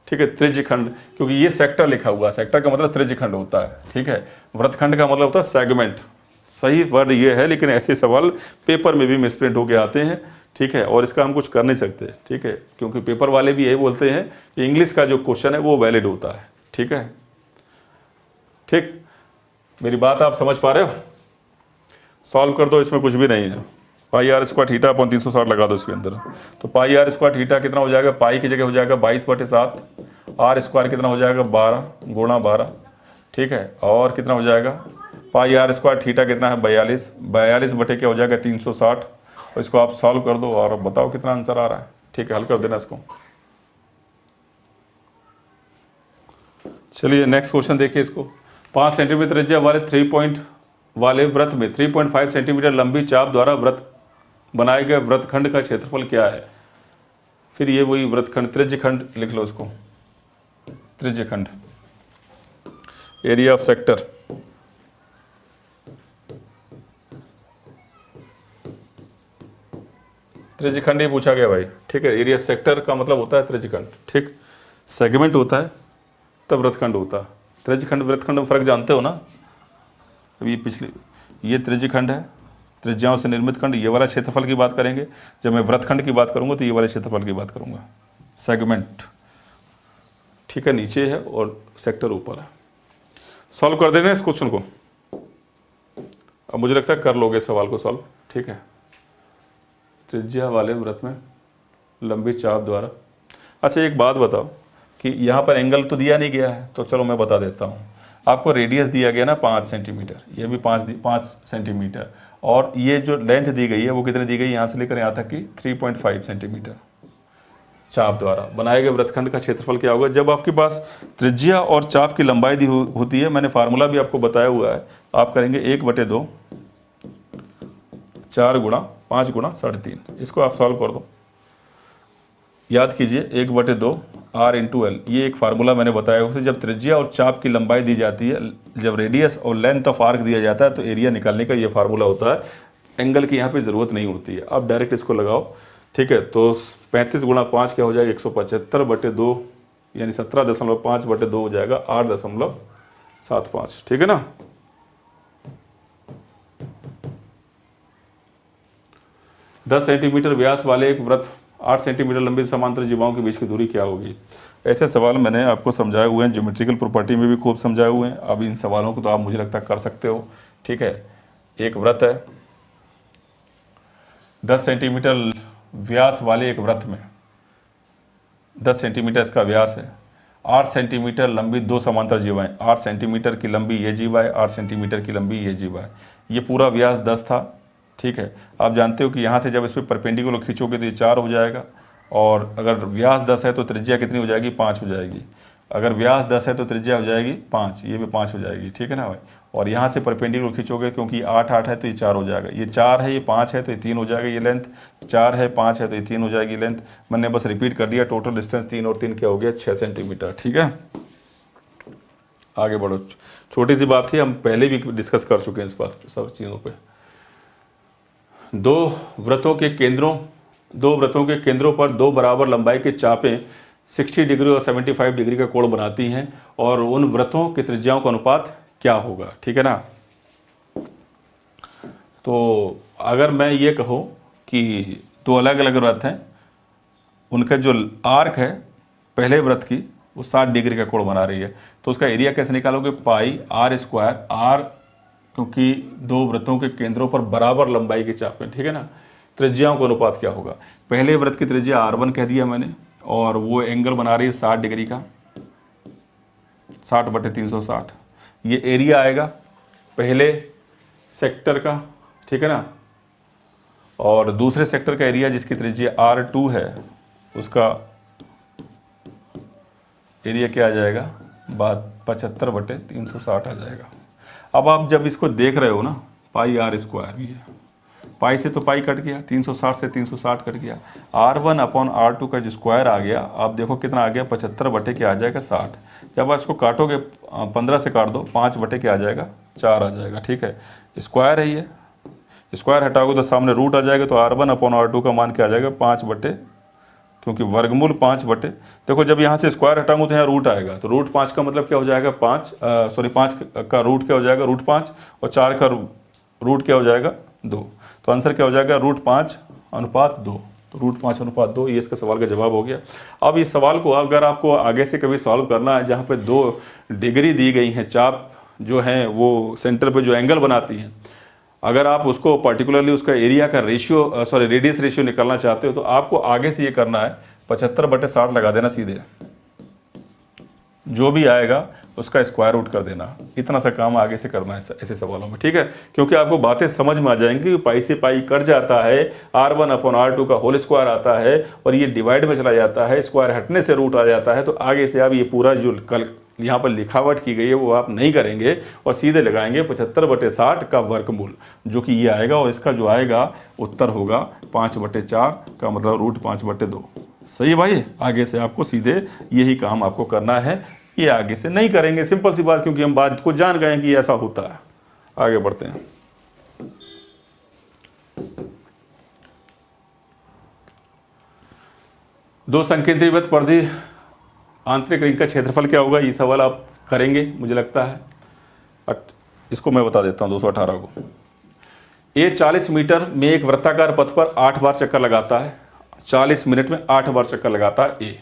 ठीक है, त्रिज्यखंड, क्योंकि ये सेक्टर लिखा हुआ है, सेक्टर का मतलब त्रिज्यखंड होता है, ठीक है। वृत्तखंड का मतलब होता है सेगमेंट, सही वर्ड ये है, लेकिन ऐसे सवाल पेपर में भी मिसप्रिंट होके आते हैं, ठीक है, और इसका हम कुछ कर नहीं सकते, ठीक है, क्योंकि पेपर वाले भी यही बोलते हैं कि इंग्लिश का जो क्वेश्चन है वो वैलिड होता है, ठीक है। ठीक, मेरी बात आप समझ पा रहे हो? सॉल्व कर दो, इसमें कुछ भी नहीं है। पाई आर स्क्वायर थीटा अपॉन 360 लगा दो इसके अंदर, तो पाई आर स्क्वायर थीटा कितना हो जाएगा, पाई की जगह हो जाएगा 22/7, आर स्क्वायर कितना हो जाएगा 12 गुणा 12, ठीक है, और कितना हो जाएगा पाई आर स्क्वायर थीटा कितना है 42 बटे क्या हो जाएगा 360, और इसको आप सॉल्व कर दो और बताओ कितना आंसर आ रहा है, ठीक है, हल कर देना इसको। चलिए नेक्स्ट क्वेश्चन देखिए इसको। 5 सेंटीमीटर त्रिज्या वाले 3 पॉइंट वाले वृत्त में 3.5 सेंटीमीटर लंबी चाप द्वारा वृत्त बनाए गए वृत्तखंड का क्षेत्रफल क्या है। फिर ये वही वृत्तखंड, त्रिज्यखंड लिख लो इसको, त्रिज्यखंड, एरिया ऑफ सेक्टर, त्रिज्यखंड ही पूछा गया भाई, ठीक है। एरिया ऑफ सेक्टर का मतलब होता है त्रिज्यखंड, ठीक, सेगमेंट होता है तब वृत्तखंड होता है। त्रिज्यखंड वृत्तखंड में फर्क जानते हो ना। अब ये त्रिज्यखंड है, त्रिज्याओं से निर्मित खंड, ये वाला क्षेत्रफल की बात करेंगे। जब मैं वृत्तखंड की बात करूंगा तो ये वाले क्षेत्रफल की बात करूंगा, सेगमेंट, ठीक है, नीचे है और सेक्टर ऊपर है। सॉल्व कर देना इस क्वेश्चन को, अब मुझे लगता है कर लोगे सवाल को सॉल्व, ठीक है। त्रिज्या वाले वृत्त में लंबी चाप द्वारा, अच्छा एक बात बताओ कि यहाँ पर एंगल तो दिया नहीं गया है, तो चलो मैं बता देता हूँ। आपको रेडियस दिया गया ना 5 सेंटीमीटर, ये भी 5 सेंटीमीटर, और ये जो लेंथ दी गई है वो कितनी दी गई, यहाँ से लेकर यहाँ तक की 3.5 सेंटीमीटर चाप द्वारा बनाए गए वृत्तखंड का क्षेत्रफल क्या होगा। जब आपके पास त्रिज्या और चाप की लंबाई दी होती है, मैंने फार्मूला भी आपको बताया हुआ है, आप करेंगे 1/2 4 गुणा 5 गुणा 3.5, इसको आप सॉल्व कर दो, याद कीजिए 1/2 R/L, ये एक फार्मूला मैंने बताया उसे। जब त्रिज्या और चाप की लंबाई दी जाती है, जब रेडियस और लेंथ ऑफ आर्क दिया जाता है तो एरिया निकालने का ये फार्मूला होता है। एंगल की यहाँ पे ज़रूरत नहीं होती है, आप डायरेक्ट इसको लगाओ, ठीक है। तो 35 गुणा 5 क्या हो जाएगा, 175/2, यानी 17.5/2 हो जाएगा 8.75, ठीक है ना। दस सेंटीमीटर व्यास वाले एक वृत्त 8 सेंटीमीटर लंबी समांतर जीवाओं के बीच की दूरी क्या होगी। ऐसे सवाल मैंने आपको समझाए हुए हैं, ज्योमेट्रिकल प्रॉपर्टी में भी खूब समझाए हुए हैं। अब इन सवालों को तो आप मुझे लगता है कर सकते हो, ठीक है। एक वृत्त है, 10 सेंटीमीटर व्यास वाले एक वृत्त में 10 सेंटीमीटर इसका व्यास है, 8 सेंटीमीटर लंबी दो समांतर जीवाएं, 8 सेंटीमीटर की लंबी ये जीवा है, 8 सेंटीमीटर की लंबी ये जीवा है। ये पूरा व्यास 10 था, ठीक है। आप जानते हो कि यहाँ से जब इस पर परपेंडिकुलर खींचोगे तो ये 4 हो जाएगा, और अगर व्यास 10 है तो त्रिज्या कितनी हो जाएगी, 5 हो जाएगी। अगर व्यास 10 है तो त्रिज्या हो जाएगी 5, ये भी 5 हो जाएगी, ठीक है ना भाई। और यहाँ से परपेंडिकुलर खींचोगे, क्योंकि 8 8 है तो ये 4 हो जाएगा, ये 4 है, ये 5 है तो ये 3 हो जाएगा, ये लेंथ 4 है 5 है तो ये 3 हो जाएगी लेंथ। मैंने बस रिपीट कर दिया, टोटल डिस्टेंस 3 और 3 क्या हो गया, 6 सेंटीमीटर, ठीक है। आगे बढ़ो, छोटी सी बात थी, हम पहले भी डिस्कस कर चुके हैं इस बात सब चीज़ों पर। दो वृत्तों के केंद्रों पर दो बराबर लंबाई के चापें 60 डिग्री और 75 डिग्री का कोण बनाती हैं, और उन वृत्तों की त्रिज्याओं का अनुपात क्या होगा, ठीक है ना। तो अगर मैं ये कहूँ कि दो अलग अलग वृत्त हैं, उनका जो आर्क है पहले वृत्त की वो 60 डिग्री का कोण बना रही है, तो उसका एरिया कैसे निकालोगे, पाई R², R क्योंकि दो वृत्तों के केंद्रों पर बराबर लंबाई के चापें, ठीक है ना। त्रिज्याओं का अनुपात क्या होगा, पहले वृत्त की त्रिज्या R1 कह दिया मैंने, और वो एंगल बना रही है 60 डिग्री का, 60/360। ये एरिया आएगा पहले सेक्टर का, ठीक है ना, और दूसरे सेक्टर का एरिया जिसकी त्रिज्या R2 है, उसका एरिया क्या आ जाएगा, 75/360 आ जाएगा। अब आप जब इसको देख रहे हो ना, पाई R² भी है, पाई से तो पाई कट गया, 360 से 360 कट गया, R1/R2 का जो स्क्वायर आ गया, आप देखो कितना आ गया, 75 क्या आ जाएगा, 60। जब आप इसको काटोगे 15 से काट दो, 5 क्या आ जाएगा, 4 आ जाएगा, ठीक है। स्क्वायर है, ये स्क्वायर हटाओगे तो सामने रूट आ जाएगा, तो R1/R2 का मान क्या आ जाएगा, 5 क्योंकि वर्गमूल 5 देखो जब यहाँ से स्क्वायर हटाऊंगा तो यहाँ रूट आएगा, तो रूट 5 का मतलब क्या हो जाएगा, 5 का रूट क्या हो जाएगा, रूट 5, और 4 का रूट क्या हो जाएगा, 2। तो आंसर क्या हो जाएगा, रूट 5/2। तो रूट 5/2, ये इसका सवाल का जवाब हो गया। अब इस सवाल को अगर आपको आगे से कभी सॉल्व करना है, जहाँ पे 2 डिग्री दी गई हैं, चाप जो हैं वो सेंटर पे जो एंगल बनाती हैं, अगर आप उसको पर्टिकुलरली उसका एरिया का रेडियस रेशियो निकालना चाहते हो, तो आपको आगे से ये करना है, 75/60 लगा देना सीधे, जो भी आएगा उसका स्क्वायर रूट कर देना। इतना सा काम आगे से करना है ऐसे सवालों में, ठीक है। क्योंकि आपको बातें समझ में आ जाएंगी, पाई से पाई कट जाता है, R1/R2 का होल स्क्वायर आता है, और ये डिवाइड में चला जाता है, स्क्वायर हटने से रूट आ जाता है। तो आगे से आप ये पूरा जो कल यहाँ पर लिखावट की गई है वो आप नहीं करेंगे, और सीधे लगाएंगे 75/60 का वर्गमूल, जो कि ये आएगा, और इसका जो आएगा उत्तर होगा 5/4 का मतलब रूट 5/2। सही है भाई। आगे से आपको सीधे यही काम आपको करना है, ये आगे से नहीं करेंगे, सिंपल सी बात, क्योंकि हम बात को जान गए कि ऐसा होता है। आगे बढ़ते हैं। दो संकेंद्रीय वृत्त परिधि आंतरिक रिंग का क्षेत्रफल क्या होगा, ये सवाल आप करेंगे मुझे लगता है। इसको मैं बता देता हूँ 218 को। ये 40 मीटर में एक वृत्ताकार पथ पर 8 बार चक्कर लगाता है, 40 मिनट में 8 बार चक्कर लगाता है ए।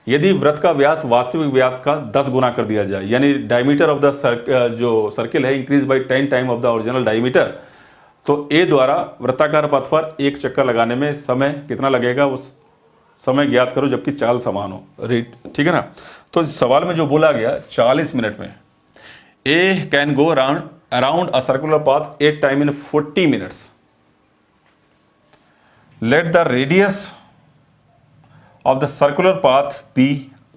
यदि वृत्त का व्यास वास्तविक व्यास का 10 गुना कर दिया जाए, यानी डायमीटर ऑफ द जो सर्किल है increase by 10 time of the original diameter, तो ए द्वारा वृत्ताकार पथ पर एक चक्कर लगाने में समय कितना लगेगा, उस समय ज्ञात करो जबकि चाल समान हो, ठीक है ना। तो इस सवाल में जो बोला गया 40 मिनट में A can go around a circular path 8 time in 40 minutes, let the radius of the circular path be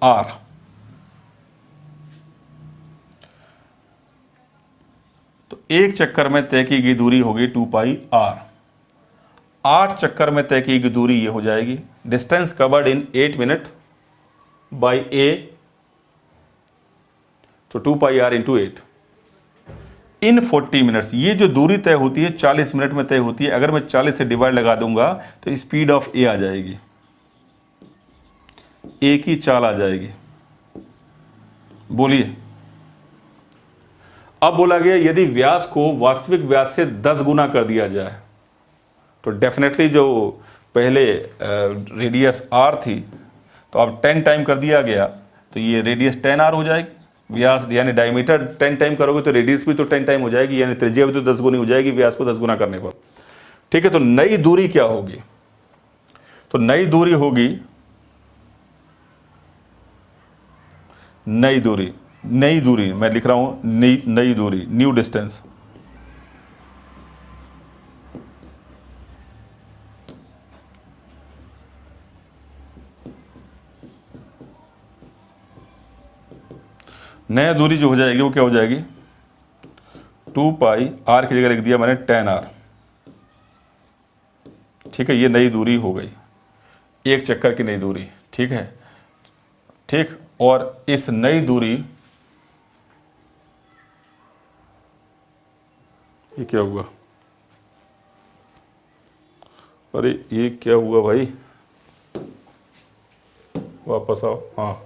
r। तो एक चक्कर में तय की गई दूरी होगी 2πr। 8 चक्कर में तय की गई दूरी ये हो जाएगी, distance covered in 8 minute by A, तो 2 pi r into 8 in 40 minutes. ये जो दूरी तय होती है 40 मिनट में तय होती है। अगर मैं 40 से डिवाइड लगा दूंगा तो स्पीड ऑफ ए आ जाएगी, ए की चाल आ जाएगी। बोलिए, अब बोला गया यदि व्यास को वास्तविक व्यास से 10 गुना कर दिया जाए तो डेफिनेटली जो पहले रेडियस आर थी तो अब 10 टाइम कर दिया गया तो ये रेडियस 10 आर हो जाएगी। व्यास यानी डायमीटर 10 टाइम करोगे तो रेडियस भी तो 10 टाइम हो जाएगी, यानी त्रिज्या भी तो 10 गुनी हो जाएगी व्यास को 10 गुना करने पर। ठीक है, तो नई दूरी क्या होगी? तो नई दूरी होगी, नई दूरी मैं लिख रहा हूं, नई दूरी, न्यू डिस्टेंस। नया दूरी जो हो जाएगी वो क्या हो जाएगी? 2 पाई आर की जगह लिख दिया मैंने 10 आर। ठीक है, ये नई दूरी हो गई, एक चक्कर की नई दूरी। ठीक है, ठीक, और इस नई दूरी, ये क्या हुआ? अरे ये क्या हुआ भाई? वापस आओ। हाँ,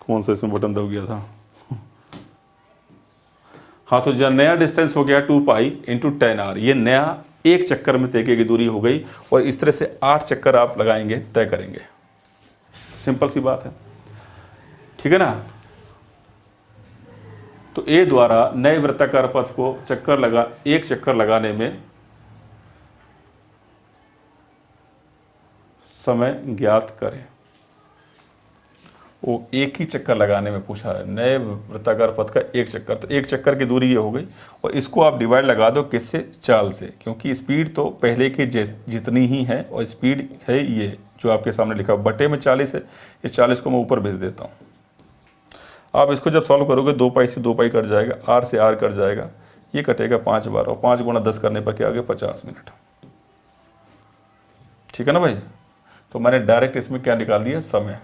कौन सा इसमें बटन दब गया था? हाँ, तो जो नया डिस्टेंस हो गया 2 पाई इंटू 10 आर, ये नया एक चक्कर में तय की दूरी हो गई। और इस तरह से 8 चक्कर आप लगाएंगे, तय करेंगे। सिंपल सी बात है, ठीक है ना? तो ए द्वारा नए वृत्ताकार पथ को एक चक्कर लगाने में समय ज्ञात करें। वो एक ही चक्कर लगाने में पूछा है, नए वृत्ताकार पथ का एक चक्कर। तो एक चक्कर की दूरी ये हो गई, और इसको आप डिवाइड लगा दो किससे? चाल से, क्योंकि स्पीड तो पहले के जितनी ही है, और स्पीड है ये जो आपके सामने लिखा बटे में 40 है। इस 40 को मैं ऊपर भेज देता हूँ। आप इसको जब सॉल्व करोगे 2 पाई से 2 पाई कट जाएगा, आर से आर कट जाएगा, ये कटेगा 5 बार, और 5 गुणा 10 करने पर क्या आ गया? 50 मिनट। ठीक है ना भाई? तो मैंने डायरेक्ट इसमें क्या निकाल दिया? समय।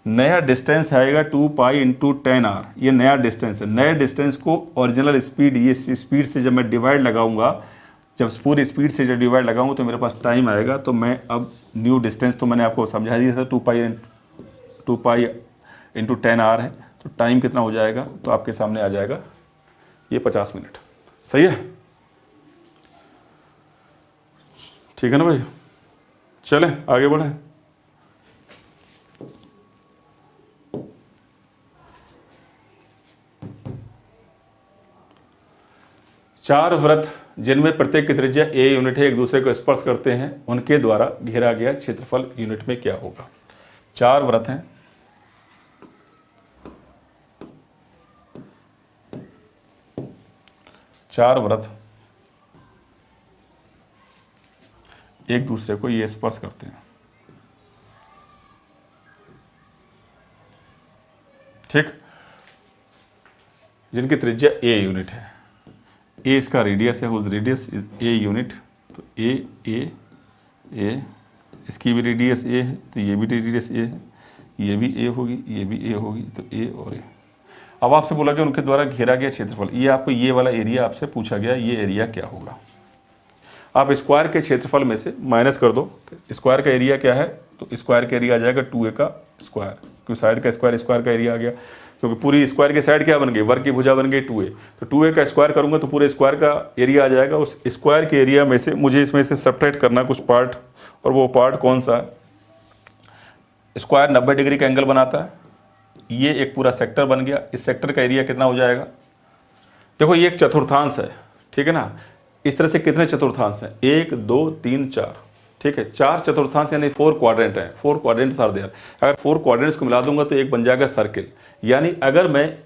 नया डिस्टेंस आएगा 2 पाई इंटू 10 आर, ये नया डिस्टेंस है। नए डिस्टेंस को ओरिजिनल स्पीड, ये स्पीड से जब मैं डिवाइड लगाऊंगा, जब पूरी स्पीड से जब डिवाइड लगाऊंगा तो मेरे पास टाइम आएगा। तो मैं अब न्यू डिस्टेंस तो मैंने आपको समझा दिया था, 2 पाई इंटू 10 आर है, तो टाइम कितना हो जाएगा? तो आपके सामने आ जाएगा ये 50 मिनट। सही है? ठीक है ना भाई? चलें आगे बढ़ें। चार वृत्त जिनमें प्रत्येक की त्रिज्या a यूनिट है, एक दूसरे को स्पर्श करते हैं, उनके द्वारा घेरा गया क्षेत्रफल यूनिट में क्या होगा? 4 वृत्त हैं, एक दूसरे को ये स्पर्श करते हैं। ठीक, जिनकी त्रिज्या a यूनिट है, ए इसका रेडियस है, whose radius is a unit. तो ए इसकी भी रेडियस ए है, तो ये भी रेडियस ए है, ये भी ए होगी, ये भी ए होगी, तो ए और ए। अब आपसे बोला गया उनके द्वारा घेरा गया क्षेत्रफल, ये आपको ये वाला एरिया आपसे पूछा गया, ये एरिया क्या होगा? आप स्क्वायर के क्षेत्रफल में से माइनस कर दो। स्क्वायर का एरिया क्या है? तो स्क्वायर का एरिया आ जाएगा 2a का स्क्वायर, क्योंकि साइड का स्क्वायर का एरिया आ गया, क्योंकि पूरी स्क्वायर की साइड क्या बन गई? वर्ग की भुजा बन गई 2a। तो 2a का स्क्वायर करूंगा तो पूरे स्क्वायर का एरिया आ जाएगा। उस स्क्वायर के एरिया में से मुझे इसमें से सब्ट्रैक्ट करना कुछ पार्ट, और वो पार्ट कौन सा? स्क्वायर 90 डिग्री का एंगल बनाता है, ये एक पूरा सेक्टर बन गया। इस सेक्टर का एरिया कितना हो जाएगा? देखो ये एक चतुर्थांश है, ठीक है ना? इस तरह से कितने चतुर्थांश हैं? 1 2 3 4, ठीक है? 4 चतुर्थांश यानी 4 क्वाड्रेंट हैं। 4 क्वाड्रेंट्स आर देयर। अगर 4 क्वाड्रेंट्स को मिला दूंगा तो एक बन जाएगा सर्किल। यानी अगर मैं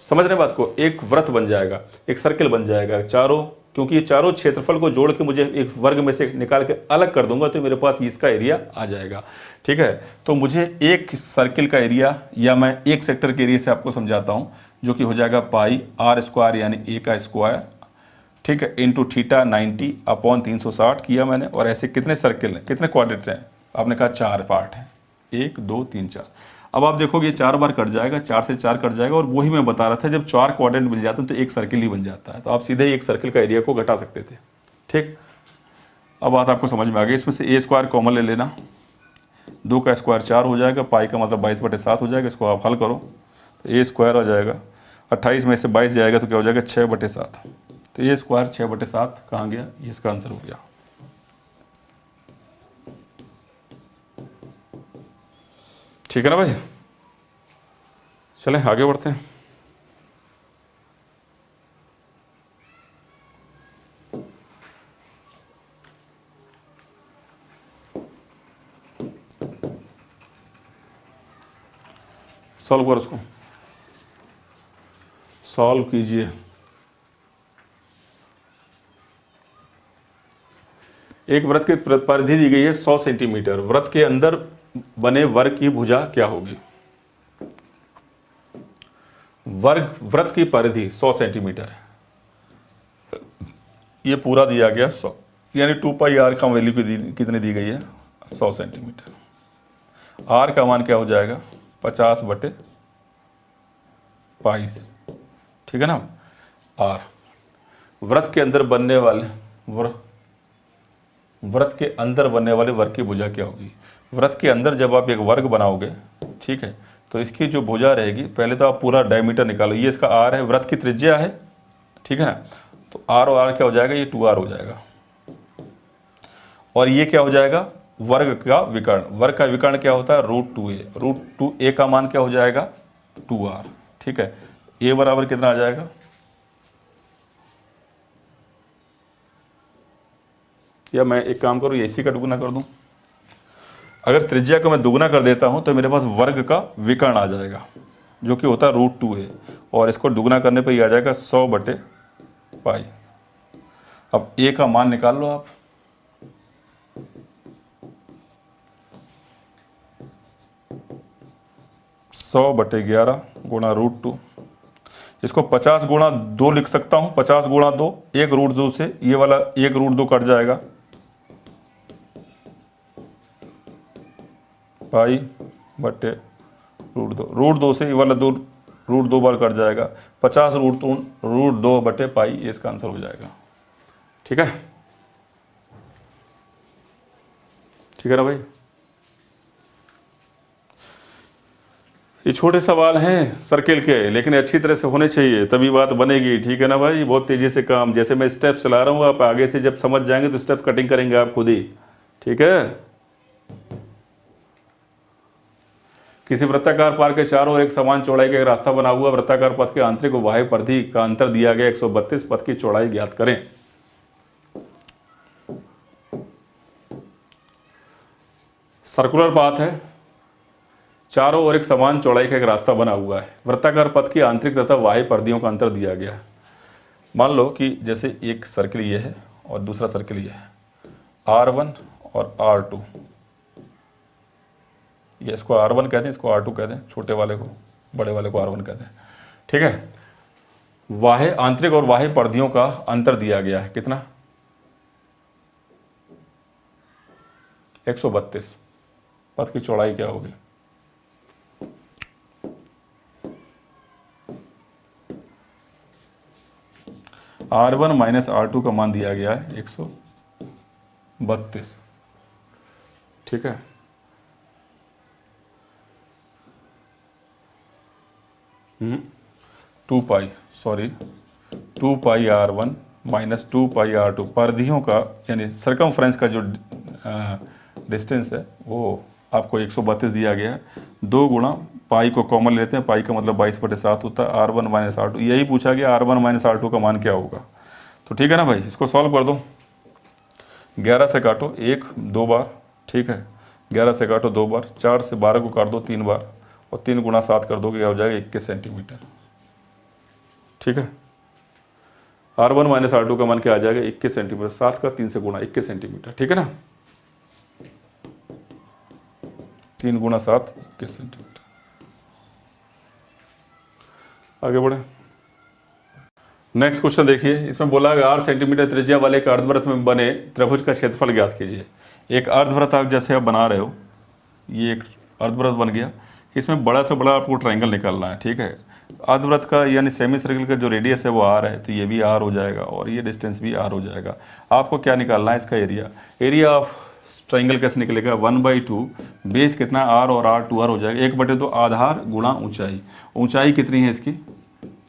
समझ रहे बात को, एक वृत्त बन जाएगा, एक सर्किल बन जाएगा चारों, क्योंकि ये चारों क्षेत्रफल को जोड़ के मुझे एक वर्ग में से निकाल के अलग कर दूंगा तो मेरे पास इसका एरिया आ जाएगा। ठीक है, तो मुझे एक सर्किल का एरिया, या मैं एक सेक्टर के एरिया से आपको समझाता हूं, जो कि हो जाएगा पाई r स्क्वायर यानी a का स्क्वायर। ठीक है, इंटू थीटा 90 अपॉन 360 किया मैंने। और ऐसे कितने सर्किल हैं, कितने क्वाड्रेंट हैं, आपने कहा 4 पार्ट हैं, 1 2 3 4। अब आप देखोगे ये 4 बार कट जाएगा, 4 से 4 कट जाएगा, और वही मैं बता रहा था जब 4 क्वाड्रेंट मिल जाते हैं तो एक सर्किल ही बन जाता है, तो आप सीधे एक सर्किल का एरिया को घटा सकते थे। ठीक, अब बात आपको समझ में आ गई। इसमें से ए स्क्वायर कॉमन ले लेना, 2 का स्क्वायर 4 हो जाएगा, पाई का मतलब 22/7 हो जाएगा। इसको आप हल करो तो ए स्क्वायर हो जाएगा, 28 में से 22 जाएगा तो क्या हो जाएगा 6/7। तो ए स्क्वायर 6/7 कहाँ गया, ये इसका आंसर हो गया। ठीक है ना भाई, चलें आगे बढ़ते हैं। सॉल्व कर, उसको सॉल्व कीजिए। एक वृत्त की परिधि दी गई है 100 सेंटीमीटर, वृत्त के अंदर बने वर्ग की भुजा क्या होगी। वृत्त की परिधि 100 सेंटीमीटर, ये पूरा दिया गया 100, यानी 2πr का वैल्यू कितनी दी गई है 100 सेंटीमीटर। r का मान क्या हो जाएगा 50/22, ठीक है ना। r वृत्त के अंदर बनने वाले वृत्त के अंदर बनने वाले वर्ग की भुजा क्या होगी। वृत्त के अंदर जब आप एक वर्ग बनाओगे, ठीक है, तो इसकी जो भुजा रहेगी, पहले तो आप पूरा डायमीटर निकालो, ये इसका r है, वृत्त की त्रिज्या है, ठीक है ना। तो r और r क्या हो जाएगा, ये 2r हो जाएगा। और ये क्या हो जाएगा वर्ग का विकर्ण, वर्ग का विकर्ण क्या होता है √2a, √2a का मान क्या हो जाएगा 2r, ठीक है। a बराबर कितना आ जाएगा, या मैं एक काम करूँ इसी का दुगुना कर दूं। अगर त्रिज्या को मैं दुगुना कर देता हूं तो मेरे पास वर्ग का विकर्ण आ जाएगा जो कि होता है √2a, और इसको दुगुना करने पर ये आ जाएगा 100/π। अब a का मान निकाल लो आप, (100/11 गुणा √2), इसको 50 गुणा 2 लिख सकता हूं, 50 गुणा 2, 1 √2 से ये वाला 1 √2 कट जाएगा, π/√2, √2 से ये वाला 2 √2 बार कट जाएगा, 50 √2/π, ये इसका आंसर हो जाएगा। ठीक है, ठीक है ना भाई। ये छोटे सवाल हैं सर्किल के, लेकिन अच्छी तरह से होने चाहिए तभी बात बनेगी। ठीक है ना भाई, बहुत तेजी से काम, जैसे मैं स्टेप चला रहा हूँ आप आगे से जब समझ जाएंगे तो स्टेप कटिंग करेंगे आप खुद ही। ठीक है, किसी वृत्ताकार पार के चारों ओर एक समान चौड़ाई का एक रास्ता बना हुआ, वृत्ताकार पथ के आंतरिक व बाह्य परिधि का अंतर दिया गया 132, पथ की चौड़ाई ज्ञात करें। सर्कुलर पाथ है, चारों ओर एक समान चौड़ाई का एक रास्ता बना हुआ है, वृत्ताकार पथ की आंतरिक तथा बाह्य परिधियों का अंतर दिया गया है। मान लो कि जैसे एक सर्किल ये है और दूसरा सर्किल ये है, R1 और R2, ये इसको R1 कहते हैं, इसको R2 कहते हैं, छोटे वाले को, बड़े वाले को R1 कहते हैं। ठीक है, बाह्य आंतरिक और बाह्य परिधियों का अंतर दिया गया है, कितना 132, पथ की चौड़ाई क्या होगी, R1 माइनस R2 का मान दिया गया है 132। ठीक है, to pi R1 minus 2π R2, परिधियों का यानी सरकमफ्रेंस का जो डिस्टेंस है वो आपको 132 दिया गया है। 2 गुणा पाई को कॉमन लेते हैं, पाई का मतलब 22/7 होता है, R1 माइनस R2, यही पूछा गया R1 माइनस R2 का मान क्या होगा। तो ठीक है ना भाई, इसको सॉल्व कर दो। 11 से काटो 1 2 बार, ठीक है, 11 से काटो 2 बार, 4 से 12 को काट दो 3 बार, और 3 गुणा 7 कर दो, क्या हो जाएगा 21 सेंटीमीटर। ठीक है, R1 माइनस R2 का मान क्या आ जाएगा 21 सेंटीमीटर, 7 का 3 से गुणा 21 सेंटीमीटर। ठीक है ना, 3 गुणा 7 21 सेंटीमीटर। आगे बढ़े, नेक्स्ट क्वेश्चन देखिए, इसमें बोला 8 सेंटीमीटर त्रिज्या वाले एक अर्धवृत्त में बने त्रिभुज का क्षेत्रफल ज्ञात कीजिए। एक अर्धवृत्त आप जैसे आप बना रहे हो, ये एक अर्धवृत्त बन गया, इसमें बड़ा से बड़ा आपको ट्रायंगल निकालना है, ठीक है। अर्धवृत्त का यानी सेमी सर्कल का जो रेडियस है वो आर है, तो ये भी आर हो जाएगा और ये डिस्टेंस भी आर हो जाएगा। आपको क्या निकालना है, इसका एरिया। एरिया ऑफ ट्रायंगल कैसे निकलेगा, 1/2 बेस कितना आर और आर 2r हो जाएगा, 1/2 आधार गुणा ऊंचाई। ऊंचाई कितनी है इसकी,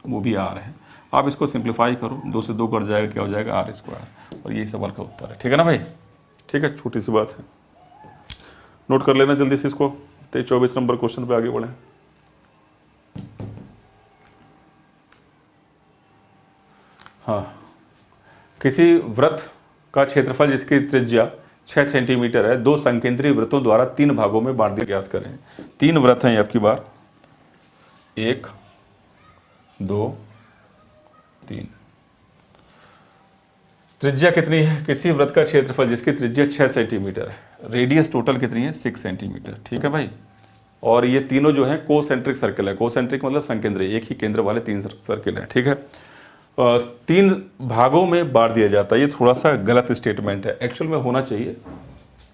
वो भी आर है। आप इसको सिंप्लीफाई करो, 2 से 2 कट जाएगा, क्या हो जाएगा r²। और यही सवाल का उत्तर है, ठीक है ना भाई। ठीक है, छोटी सी बात है, नोट कर लेना जल्दी से इसको। 24 नंबर क्वेश्चन पे आगे बढ़े। हाँ, किसी वृत्त का क्षेत्रफल जिसकी त्रिज्या 6 सेंटीमीटर है, 2 संकेंद्रीय वृत्तों द्वारा 3 भागों में बांट दिया, ज्ञात करें। 3 वृत्त हैं आपकी बार, 1 2 3। त्रिज्या कितनी है, किसी वृत्त का क्षेत्रफल जिसकी त्रिज्या 6 सेंटीमीटर है, रेडियस टोटल कितनी है 6 सेंटीमीटर, ठीक है भाई। और ये तीनों जो है कोसेंट्रिक सर्कल है, कोसेंट्रिक मतलब संकेंद्रीय, एक ही केंद्र वाले 3 सर्कल है, ठीक है। 3 भागों में बांट दिया जाता है, ये थोड़ा सा गलत स्टेटमेंट है, एक्चुअल में होना चाहिए।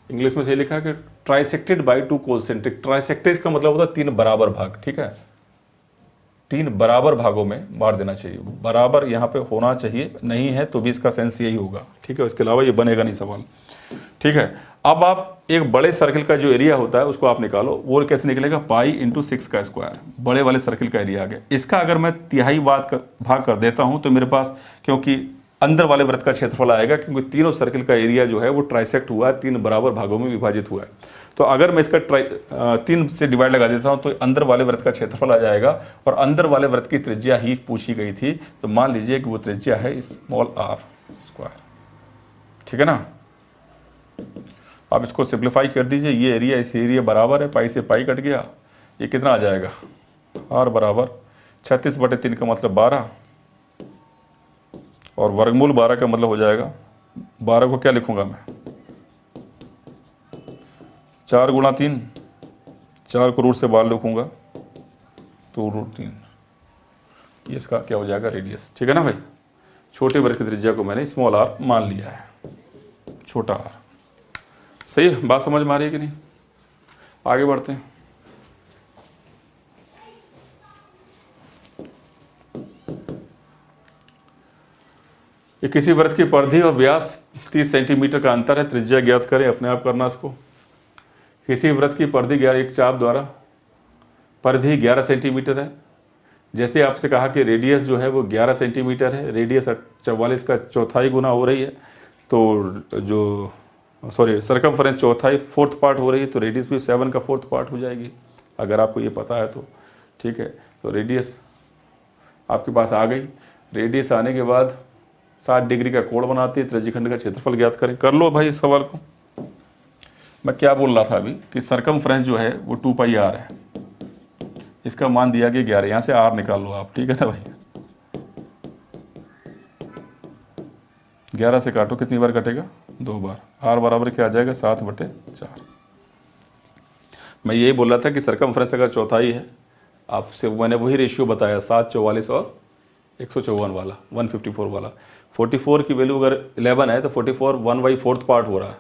इंग्लिश में से लिखा है कि ट्राइसेक्टेड बाय 2 कोसेंट्रिक। ट्राइसेक्टेड का मतलब होता है 3 बराबर भाग, ठीक है। 3 बराबर भागों में बांट देना चाहिए, बराबर यहाँ पे होना चाहिए, नहीं है तो भी इसका सेंस यही होगा, ठीक है। इसके अलावा ये बनेगा नहीं सवाल, ठीक है। अब आप एक बड़े सर्कल का जो एरिया होता है उसको आप निकालो, वो कैसे निकलेगा, पाई इंटू 6 का स्क्वायर, बड़े वाले सर्कल का एरिया आ गया। इसका अगर मैं तिहाई भाग कर देता हूं तो मेरे पास, क्योंकि अंदर वाले वृत्त का क्षेत्रफल आएगा, क्योंकि तीनों सर्कल का एरिया जो है वो ट्राइसेक्ट हुआ है, 3 बराबर भागों में विभाजित हुआ है। तो अगर मैं इसका 3 से डिवाइड लगा देता हूं तो अंदर वाले वृत्त का क्षेत्रफल आ जाएगा, और अंदर वाले वृत्त की त्रिज्या ही पूछी गई थी, तो मान लीजिए कि वो त्रिज्या है स्मॉल r², ठीक है ना। आप इसको सिंप्लीफाई कर दीजिए, ये एरिया इस एरिया बराबर है, पाई से पाई कट गया, ये कितना आ जाएगा, r बराबर 36/3 का मतलब 12, और वर्गमूल 12 का मतलब हो जाएगा, 12 को क्या लिखूंगा मैं, 4 गुणा 3, 4 को रूट से बाहर लिखूंगा तो √3, ये इसका क्या हो जाएगा रेडियस, ठीक है ना भाई। छोटे वृत्त की त्रिज्या को मैंने स्मॉल r मान लिया है, छोटा r। सही है, बात समझ में आ रही है कि नहीं। आगे बढ़ते हैं। ये किसी वृत्त की परिधि और व्यास 30 सेंटीमीटर का अंतर है, त्रिज्या ज्ञात करें, अपने आप करना इसको। किसी वृत्त की परिधि एक चाप द्वारा परिधि 11 सेंटीमीटर है, जैसे आपसे कहा कि रेडियस जो है वो 11 सेंटीमीटर है, रेडियस 44 का चौथाई गुना हो रही है, तो जो सरकमफरेंस चौथाई 4th पार्ट हो रही है, तो रेडियस भी 7 का 4th पार्ट हो जाएगी, अगर आपको ये पता है तो, ठीक है। तो रेडियस आपके पास आ गई, रेडियस आने के बाद 60 डिग्री का कोण बनाती है, त्रिज्यखंड का क्षेत्रफल ज्ञात करें। कर लो भाई इस सवाल को। मैं क्या बोल रहा था अभी कि सरकमफ्रेंस जो है वो 2πr है, इसका मान दिया गया 11, यहाँ से r निकाल लो आप, ठीक है ना भाई। 11 से काटो, कितनी बार कटेगा, 2 बार। r बराबर क्या आ जाएगा, 7/4। मैं यही बोल रहा था कि सरकमफ्रेंस अगर चौथाई है, आपसे मैंने वही रेशियो बताया, 7, 44 और 154 वाला, 154 वाला। 44 की वैल्यू अगर 11 है तो 44 1/4 पार्ट हो रहा है,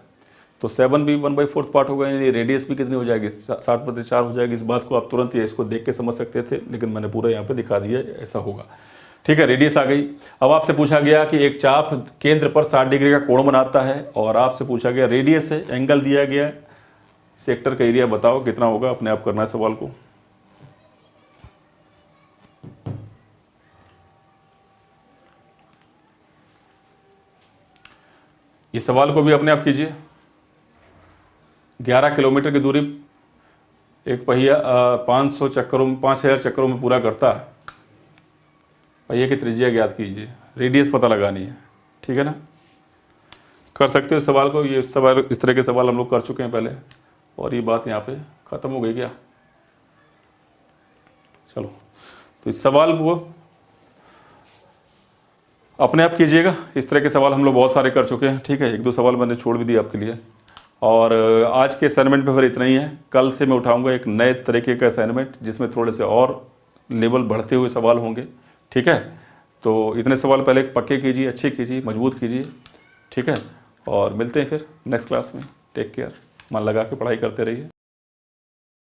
तो 7 भी 1/4 पार्ट होगा, यानी रेडियस भी कितनी हो जाएगी, 60/4 हो जाएगी। इस बात को आप तुरंत ये इसको देख के समझ सकते थे, लेकिन मैंने पूरा यहाँ पे दिखा दिया, ऐसा होगा, ठीक है। रेडियस आ गई। अब आपसे पूछा गया कि एक चाप केंद्र पर 60 डिग्री का कोण बनाता है, और आपसे पूछा गया रेडियस है, एंगल दिया गया है, सेक्टर का एरिया बताओ कितना होगा, अपने आप करना है सवाल को। ये सवाल को भी अपने आप कीजिए। 11 किलोमीटर की दूरी एक पहिया 5000 चक्करों में पूरा करता है। पहिए की त्रिज्या ज्ञात कीजिए, रेडियस पता लगानी है, ठीक है ना। कर सकते हो इस सवाल को, ये सवाल, इस तरह के सवाल हम लोग कर चुके हैं पहले, और ये बात यहाँ पे ख़त्म हो गई क्या। चलो, तो इस सवाल को अपने आप कीजिएगा। इस तरह के सवाल हम लोग बहुत सारे कर चुके हैं, ठीक है। 1-2 सवाल मैंने छोड़ भी दिए आपके लिए। और आज के असाइनमेंट पे फिर इतना ही है। कल से मैं उठाऊंगा एक नए तरीके का असाइनमेंट, जिसमें थोड़े से और लेवल बढ़ते हुए सवाल होंगे, ठीक है। तो इतने सवाल पहले पक्के कीजिए, अच्छे कीजिए, मजबूत कीजिए, ठीक है। और मिलते हैं फिर नेक्स्ट क्लास में। टेक केयर, मन लगा के पढ़ाई करते रहिए।